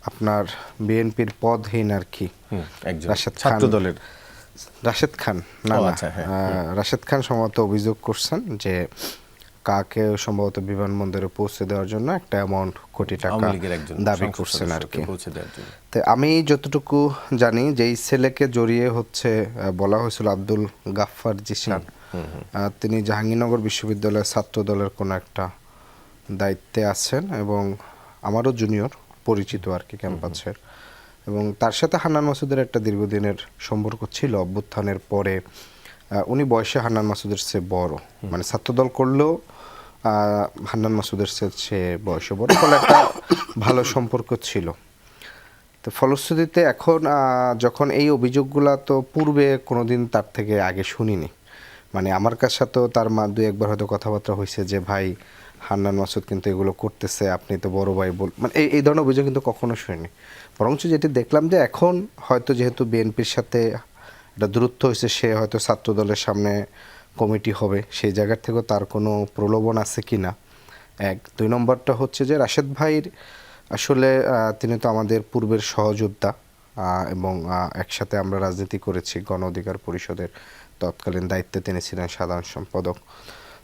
আপনার বিএনপির পদহীন আর কি
একজন
রাশেদ খান,
ছাত্র দলের
রাশেদ খান না
ও
না
আচ্ছা, হ্যাঁ।
রাশেদ খান সম্ভবত অভিযোগ করছেন যে কাকে সম্ভবত বিমানবন্দরে পৌঁছে দেওয়ার জন্য একটা অ্যামাউন্ট কোটি টাকা
আওয়ামী লীগের একজন
দাবি
সংসদ
করছেন আর
সদস্যকে
কি।
পৌঁছে দেওয়ার জন্য।
তো আমি যতটুকু জানি যে এই ছেলেকে জড়িয়ে হচ্ছে বলা হয়েছিল আব্দুল গাফফার জিসান, তিনি জাহাঙ্গীরনগর বিশ্ববিদ্যালয়ের ছাত্র দলের কোনো একটা দায়িত্বে আছেন এবং আমারও জুনিয়র পরিচিত আর কি ক্যাম্পাসের, এবং তার সাথে হান্নান মাসুদের একটা দীর্ঘদিনের সম্পর্ক ছিল অভ্যুত্থানের পরে। উনি বয়সে হান্নান মাসুদের চেয়ে বড়, মানে ছাত্রদল করলেও হান্নান মাসুদের চেয়ে বয়সে বড়, ফলে একটা ভালো সম্পর্ক ছিল। তো ফলশ্রুতিতে এখন যখন এই অভিযোগগুলা, তো পূর্বে কোনোদিন তার থেকে আগে শুনিনি, মানে আমার কাছে তো তার দুই একবার হয়তো কথাবার্তা হয়েছে যে ভাই হান্নান মাসুদ কিন্তু এগুলো করতেছে, আপনি তো বড় ভাই বল, মানে এই ধরনের অভিযোগ কিন্তু কখনো শুনিনি। বরঞ্চ যেটি দেখলাম যে এখন হয়তো যেহেতু বিএনপির সাথে একটা দূরত্ব হয়েছে, সে হয়তো ছাত্র দলের সামনে কমিটি হবে, সেই জায়গার থেকেও তার কোনো প্রলোভন আছে কি না, এক। 2 নম্বরটা হচ্ছে যে রাশেদ ভাইয়ের আসলে তিনি তো আমাদের পূর্বের সহযোদ্ধা এবং একসাথে আমরা রাজনীতি করেছি, গণ অধিকার পরিষদের তৎকালীন দায়িত্বে তিনি ছিলেন সাধারণ সম্পাদক।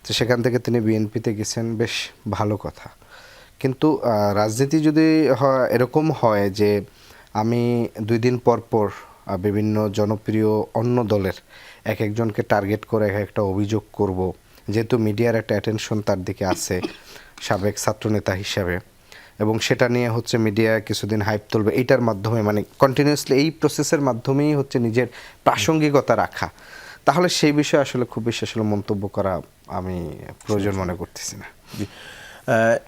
তো সেখান থেকে তিনি বিএনপিতে গেছেন, বেশ ভালো কথা। কিন্তু রাজনীতি যদি এরকম হয় যে আমি 2 দিন পর পর বিভিন্ন জনপ্রিয় অন্য দলের একজনকে টার্গেট করে একটা অভিযোগ করব, যেহেতু মিডিয়ার একটা অ্যাটেনশন তার দিকে আছে সাবেক ছাত্রনেতা হিসাবে, এবং সেটা নিয়ে হচ্ছে মিডিয়া কিছুদিন হাইপ তুলবে, এইটার মাধ্যমে মানে কন্টিনিউয়াসলি এই প্রসেসের মাধ্যমেই হচ্ছে নিজের প্রাসঙ্গিকতা রাখা, তাহলে সেই বিষয়ে আসলে খুব বেশি আসলে মন্তব্য করা আমি প্রয়োজন মনে করতেছি না।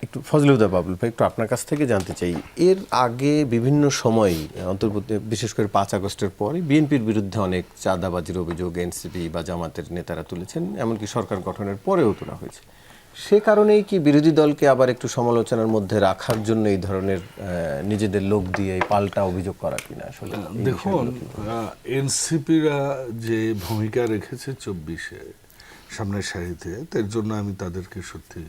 একটু ফজলুদ্দা বাবুল ভাই, একটু আপনার কাছ থেকে জানতে চাই, এর আগে বিভিন্ন সময় অন্তর্বর্তী, বিশেষ করে 5 আগস্টের পরে বিএনপির বিরুদ্ধে অনেক চাঁদাবাজির অভিযোগ এনসিপি বা জামাতের নেতারা তুলেছেন, এমনকি সরকার গঠনের পরেও তোলা হয়েছে। সে কারণেই কি বিরোধী দলকে আবার একটু সমালোচনার মধ্যে রাখার জন্য এই ধরনের নিজেদের লোক দিয়ে পাল্টা অভিযোগ করা কিনা? আসলে
দেখুন, এনসিপিরা যে ভূমিকা রেখেছে 24-এ সামনের সারিতে, তার জন্য আমি তাদেরকে সত্যি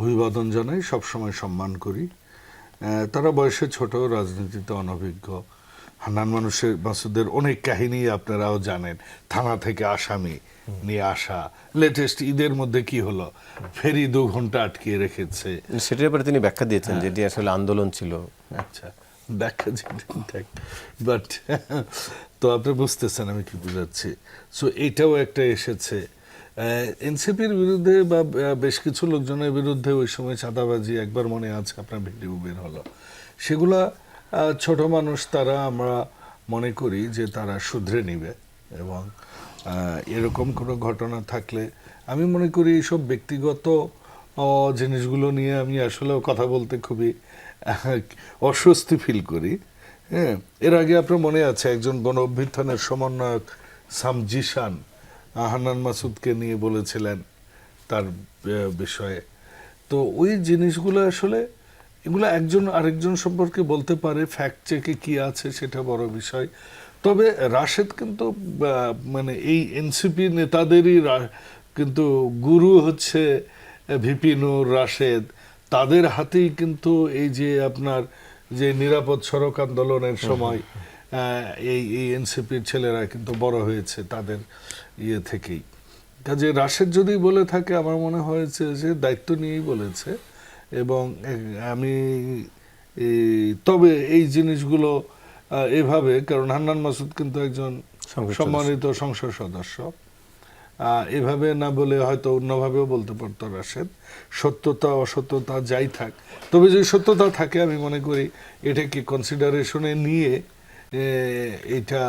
অভিবাদন জানাই, সবসময় সম্মান করি। তারা বয়সে ছোট, রাজনীতিতে অনভিজ্ঞ। হান্নান মাসুদের অনেক কাহিনী আপনারাও জানেন, থানা থেকে আসামি নিয়ে আসা, লেটেস্ট ঈদের মধ্যে কি হলো, ফেরি 2 ঘন্টা আটকিয়ে রেখেছে,
সেটার ব্যাপারে তিনি ব্যাখ্যা দিয়েছেন যেটি আসলে আন্দোলন ছিল।
আচ্ছা, ব্যাখ্যা থাক, বাট তো আপনি বুঝতেছেন আমি কি বুঝাচ্ছি। সো এটাও একটা এসেছে এনসিপির বিরুদ্ধে বা বেশ কিছু লোকজনের বিরুদ্ধে। ওই সময় চাঁদাবাজি একবার মনে আছে আপনার, ভিডিও বের হলো, সেগুলা ছোট মানুষ, তারা আমরা মনে করি যে তারা শুধরে নিবে, এবং এরকম কোনো ঘটনা থাকলে আমি মনে করি এইসব ব্যক্তিগত জিনিসগুলো নিয়ে আমি আসলে কথা বলতে খুবই অস্বস্তি ফিল করি। হ্যাঁ, এর আগে আপনার মনে আছে একজন গণ অভ্যুত্থানের সমন্বয়ক সামজিশান হান্নান মাসুদকে নিয়ে বলেছিলেন তার বিষয়ে। তো ওই জিনিসগুলো আসলে এগুলো একজন আরেকজন সম্পর্কে বলতে পারে, ফ্যাক্ট চেকে কি আছে সেটা বড় বিষয়। তবে রাশেদ কিন্তু মানে এই এনসিপি নেতাদেরই কিন্তু গুরু হচ্ছে ভিপি নূর, রাশেদ, তাদের হাতেই কিন্তু এই যে আপনার যে নিরাপদ সড়ক আন্দোলনের সময় এই এনসিপির ছেলেরা কিন্তু বড় হয়েছে তাদের ইয়ে থেকেই। কাজে রাশেদ যদি বলে থাকে, আমার মনে হয়েছে যে দায়িত্ব নিয়েই বলেছে। এবং আমি তবে এই জিনিসগুলো এভাবে, কারণ হান্নান মাসুদ কিন্তু একজন সম্মানিত সংসদ সদস্য, এভাবে না বলে হয়তো অন্যভাবেও বলতে পারতো রাশেদ। সত্যতা অসত্যতা যাই থাক, তবে যদি সত্যতা থাকে আমি মনে করি এটাকে কনসিডারেশনে নিয়ে এটা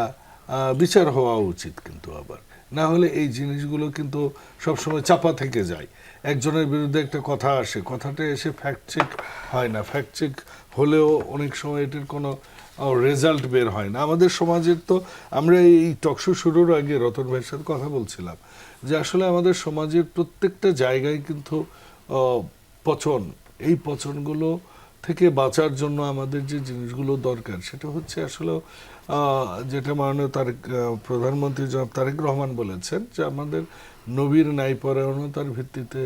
বিচার হওয়া উচিত। কিন্তু আবার না হলে এই জিনিসগুলো কিন্তু সবসময় চাপা থেকে যায়। একজনের বিরুদ্ধে একটা কথা আসে, কথাটা এসে ফ্যাক্ট চেক হয় না, ফ্যাক্ট চেক হলেও অনেক সময় এটার কোনো রেজাল্ট বের হয় না। আমাদের সমাজের তো, আমরা এই টকশো শুরুর আগে রতন ভাইয়ের সাথে কথা বলছিলাম যে আসলে আমাদের সমাজের প্রত্যেকটা জায়গায় কিন্তু পচন, এই পচনগুলো থেকে বাঁচার জন্য আমাদের যে জিনিসগুলো দরকার সেটা হচ্ছে আসলে যেটা মাননীয় প্রধানমন্ত্রী জনাব তারেক রহমান বলেছেন যে আমাদের নবীর ন্যায়পরায়ণতার ভিত্তিতে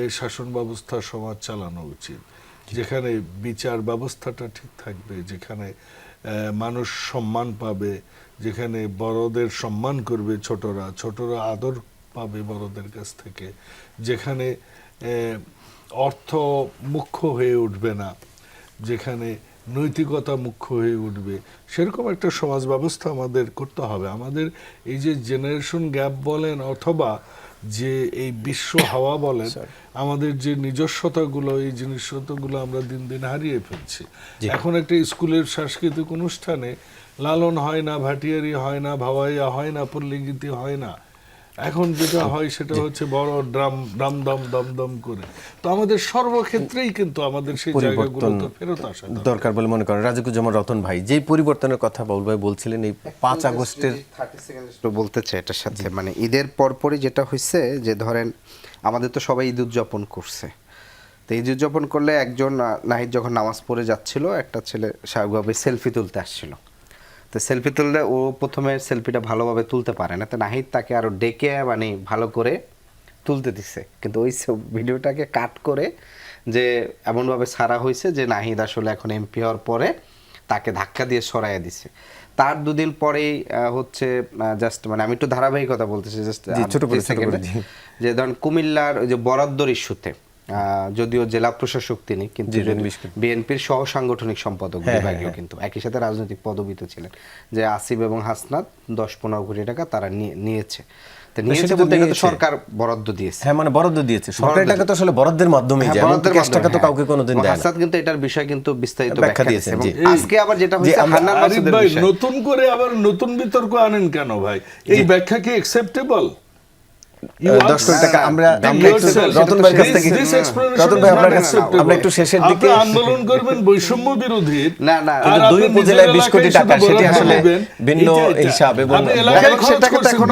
এই শাসন ব্যবস্থা সমাজ চালানো উচিত, যেখানে বিচার ব্যবস্থাটা ঠিক থাকবে, যেখানে মানুষ সম্মান পাবে, যেখানে বড়দের সম্মান করবে ছোটরা, ছোটরা আদর পাবে বড়দের কাছ থেকে, যেখানে অর্থ মুখ্য হয়ে উঠবে না, যেখানে নৈতিকতা মুখ্য হয়ে উঠবে, সেরকম একটা সমাজ ব্যবস্থা আমাদের করতে হবে। আমাদের এই যে জেনারেশন গ্যাপ বলেন অথবা যে এই বিশ্ব হাওয়া বলেন, আমাদের যে নিজস্বতাগুলো, এই জিনিসগুলো আমরা দিন দিন হারিয়ে ফেলছি। এখন একটা স্কুলের সাংস্কৃতিক অনুষ্ঠানে লালন হয় না, ভাটিয়ারি হয় না, ভাওয়াইয়া হয় না, পল্লীগীতি হয় না, এখন যেটা হয় সেটা হচ্ছে বড় ড্রাম ড্রাম দম দম দম করে। তো আমাদের সর্বক্ষেত্রেই কিন্তু আমাদের সেই জায়গাগুলোতে ফেরত আসা
দরকার বলে মনে করেন। রাজিকুজ্জামান রতন ভাই, যেই পরিবর্তনের কথা বাউল ভাই বলছিলেন, এই 5 আগস্টের
বলতে চাই এটার সাথে, মানে ঈদের পরপরই যেটা হয়েছে যে ধরেন আমাদের তো সবাই ঈদ উদযাপন করছে, তো ঈদ উদযাপন করলে একজন নাহিদ যখন নামাজ পড়ে যাচ্ছিল, একটা ছেলে স্বাভাবিকভাবে সেলফি তুলতে আসছিল। তো সেলফি তুললে ও প্রথমে সেলফিটা ভালোভাবে তুলতে পারে না, তো নাহিদ তাকে আরো ডেকে মানে ভালো করে তুলতে দিচ্ছে, কিন্তু ওই ভিডিওটাকে কাট করে যে এমনভাবে ছাড়া হয়েছে যে নাহিদ আসলে এখন এমপি হওয়ার পরে তাকে ধাক্কা দিয়ে সরাইয়া দিছে। তার দুদিন পরেই হচ্ছে জাস্ট মানে আমি একটু ধারাবাহিকতা বলতেছি জাস্ট যে ধরেন কুমিল্লার ওই যে বরাদ্দর ইস্যুতে, যদিও জেলা প্রশাসক তিনি, কিন্তু বিএনপির সহ সাংগঠনিক সম্পাদক বিভাগীয়, কিন্তু একই সাথে রাজনৈতিক পদবিতে ছিলেন, যে আসিফ এবং হাসনাত 10-15 কোটি টাকা তারা নিয়েছে। সরকার বরাদ্দ দিয়েছে,
হ্যাঁ মানে বরাদ্দ দিয়েছে, সরকারি টাকা তো আসলে বরাদ্দের মাধ্যমে যায়, বরাদ্দের ক্যাশ টাকা তো কাউকে কোনোদিন দেয় না।
হাসনাত কিন্তু এটার বিষয় কিন্তু বিস্তারিত ব্যাখ্যা দিয়েছে। এবং আজকে আবার যেটা হচ্ছে হান্নান মাসুদের
ভাই,
বিষয়,
নতুন করে আবার নতুন বিতর্ক আনেন কেন ভাই? এই ব্যাখ্যা কি অ্যাকসেপ্টেবল?
10 কোটি টাকা আমরা রতন ভাইয়ের কাছ থেকে, রতন ভাই আপনার কাছে আমরা একটু শেষের দিকে
আন্দোলন করবেন বৈষম্য বিরোধী,
না না
কিন্তু 2 উপজেলায় 20 কোটি টাকা, সেটি আসলে ভিন্ন হিসাব, এবং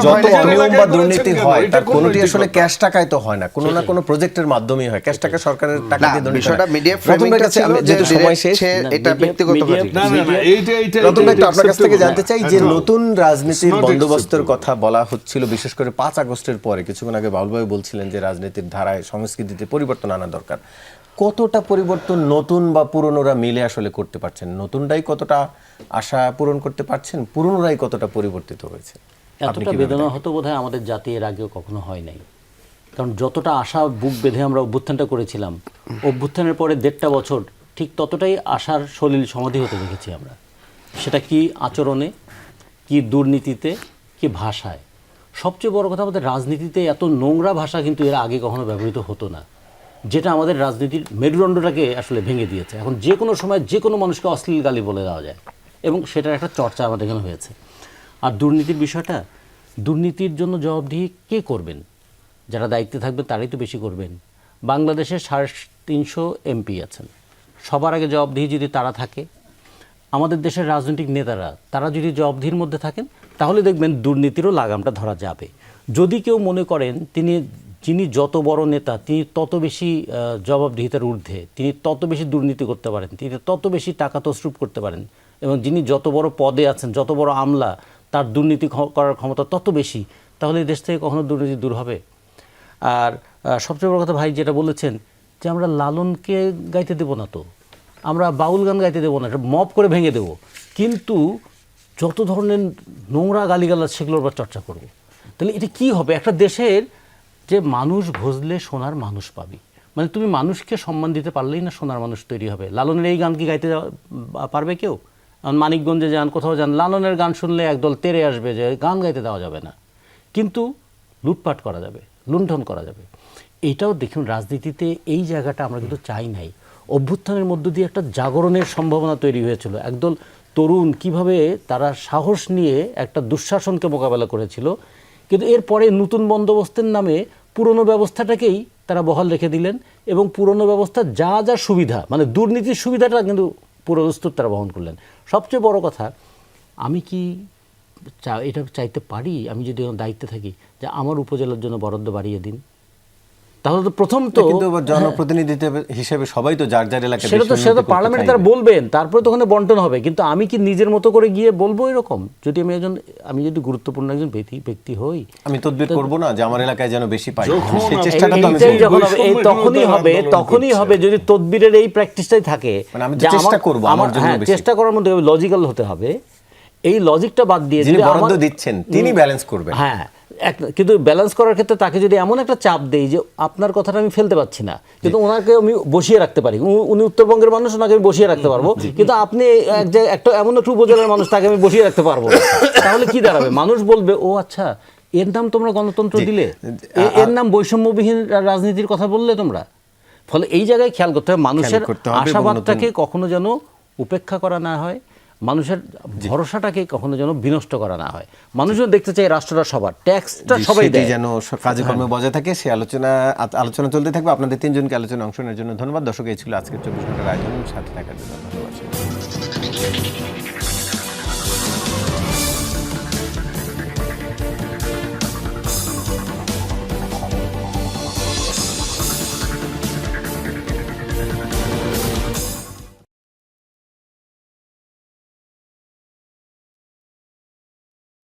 যত অনিয়ম বা দুর্নীতি হয় তার কোনোটি আসলে ক্যাশ টাকায় তো হয় না, কোনো না কোনো প্রজেক্টের মাধ্যমেই হয়। ক্যাশ টাকা সরকারের টাকা দিয়ে দুর্নীতি।
বিষয়টা মিডিয়া ফ্রেমিংটা কাছে আমি যেহেতু সময় শেষ, এটা ব্যক্তিগতভাবে
না না না, এইটা
রতন ভাই তো আপনার কাছ থেকে জানতে চাই যে নতুন রাজনীতির বন্দোবস্তের কথা বলা হচ্ছিল বিশেষ করে 5 আগস্টের পরে। কিছুক্ষণ আগে বাউল ভাই বলছিলেন যে রাজনীতির ধারায় সংস্কৃতিতে পরিবর্তন আনা দরকার। কতটা পরিবর্তন নতুন বা পুরনোরা মিলে আসলে করতে পারছেন? নতুনরাই কতটা আশা পূরণ করতে পারছেন, পুরনোরাই কতটা পরিবর্তিত হয়েছে?
এতটা বেদনা হতো বোধহয় আমাদের জাতি এর আগেও কখনো হয় নাই। কারণ যতটা আশা বুক বেঁধে আমরা অভ্যুত্থানটা করেছিলাম, অভ্যুত্থানের পরে 1.5 বছর ঠিক ততটাই আশার সলিল সমাধি হতে দেখেছি আমরা। সেটা কি আচরণে, কি দুর্নীতিতে, কি ভাষায়। সবচেয়ে বড় কথা, আমাদের রাজনীতিতে এত নোংরা ভাষা কিন্তু এর আগে কখনো ব্যবহৃত হতো না, যেটা আমাদের রাজনীতির মেরুদণ্ডটাকে আসলে ভেঙে দিয়েছে। এখন যে কোনো সময় যে কোনো মানুষকে অশ্লীল গালি বলে দেওয়া যায়, এবং সেটার একটা চর্চা আমাদের এখানে হয়েছে। আর দুর্নীতির বিষয়টা, দুর্নীতির জন্য জবাবদিহি কে করবেন? যারা দায়িত্বে থাকবে তারাই তো বেশি করবেন। বাংলাদেশে 350 এমপি আছেন, সবার আগে জবাবদিহি যদি তারা থাকে, আমাদের দেশের রাজনৈতিক নেতারা তারা যদি জবাবদিহির মধ্যে থাকেন, তাহলে দেখবেন দুর্নীতিরও লাগামটা ধরা যাবে। যদি কেউ মনে করেন যিনি যত বড় নেতা তিনি তত বেশি জবাবদিহিতার ঊর্ধ্বে, তিনি তত বেশি দুর্নীতি করতে পারেন, তিনি তত বেশি টাকা তছরুপ করতে পারেন, এবং যিনি যত বড় পদে আছেন, যত বড় আমলা, তার দুর্নীতি করার ক্ষমতা তত বেশি, তাহলে এই দেশ থেকে কখনো দুর্নীতি দূর হবে? আর সবচেয়ে বড় কথা ভাই যেটা বলেছেন যে আমরা লালনকে গাইতে দেবো না, তো আমরা বাউল গান গাইতে দেবো না, এটা মপ করে ভেঙে দেবো, কিন্তু যত ধরনের নোংরা গালিগালাজ সেগুলোর উপর চর্চা করব। তাহলে এটা কি হবে? একটা দেশের যে মানুষ ভজলে সোনার মানুষ পাবি, মানে তুমি মানুষকে সম্মান দিতে পারলেই না সোনার মানুষ তৈরি হবে। লালনের এই গান কি গাইতে পারবে কেউ? মানিকগঞ্জে যান, কোথাও যান, লালনের গান শুনলে একদল তেরে আসবে যে গান গাইতে দেওয়া যাবে না, কিন্তু লুটপাট করা যাবে, লুণ্ঠন করা যাবে। এইটাও দেখুন, রাজনীতিতে এই জায়গাটা আমরা কিন্তু চাই নাই। অভ্যুত্থানের মধ্য দিয়ে একটা জাগরণের সম্ভাবনা তৈরি হয়েছিল। একদল তরুণ কিভাবে তারা সাহস নিয়ে একটা দুঃশাসনকে মোকাবেলা করেছিল, কিন্তু এরপরে নতুন বন্দোবস্তের নামে পুরনো ব্যবস্থাটাকেই তারা বহাল রেখে দিলেন এবং পুরনো ব্যবস্থার যা যা সুবিধা মানে দুর্নীতির সুবিধাটা কিন্তু পুরোদস্তুর তারা বহন করলেন। সবচেয়ে বড় কথা, আমি কি এটা চাইতে পারি, আমি যদি দায়িত্বে থাকি, যে আমার উপজেলার জন্য বরাদ্দ বাড়িয়ে দিন? তাহলে তো প্রথম তো
কিন্তু জনপ্রতিনিধি হিসেবে সবাই তো যার যার এলাকায়
সেটা তো পার্লামেন্টে তারা বলবেন, তারপরে তো ওখানে বন্টন হবে। কিন্তু আমি কি নিজের মতো করে গিয়ে বলবো এরকম? যদি আমি যদি গুরুত্বপূর্ণ একজন ব্যক্তি হই,
আমি তদবির করব না যে আমার এলাকায় যেন বেশি পাই,
যখন
সেই চেষ্টাটা তো আমি
এইটাই
করব।
যখন হবে, তখনই হবে যদি তদবিরের এই প্র্যাকটিসটাই থাকে।
মানে আমি তো
যে
চেষ্টা করব আমার জন্য বেশি।
চেষ্টা করার মধ্যে লজিক্যাল হতে হবে। এই লজিকটা বাদ দিয়ে
যিনি
যদি
বরাদ্দ দিচ্ছেন তিনি ব্যালেন্স করবেন।
হ্যাঁ, কিন্তু ব্যালেন্স করার ক্ষেত্রে তাকে যদি এমন একটা চাপ দেই যে আপনার কথাটা আমি ফেলতে পারছি না, কিন্তু ওনাকে আমি বসিয়ে রাখতে পারি, উনি উত্তরবঙ্গের মানুষ, ওনাকে আমি বসিয়ে রাখতে পারবো, কিন্তু আপনি একটা এমন একটা উপজেলার মানুষ, তাকে আমি বসিয়ে রাখতে পারবো না। তাহলে কি দাঁড়াবে? মানুষ বলবে, ও আচ্ছা, এর নাম তোমরা গণতন্ত্র দিলে, এর নাম বৈষম্যবিহীন রাজনীতির কথা বললে তোমরা। ফলে এই জায়গায় খেয়াল করতে হবে, মানুষের আশাবাদটাকে কখনো যেন উপেক্ষা করা না হয়, মানুষের ভরসাটাকে কখনো যেন বিনষ্ট করা না হয়। মানুষ যেন দেখতে চায় রাষ্ট্রটা সবার, ট্যাক্সটা সবাই দেয়,
যেন কাজকর্মে বজায় থাকে। সে আলোচনা চলতে থাকবে। আপনাদের তিনজনকে আলোচনা অংশ নেওয়ার জন্য ধন্যবাদ। দর্শক, এই ছিল আজকের 24 ঘন্টার আয়োজন। সাথে থাকার জন্য ধন্যবাদ।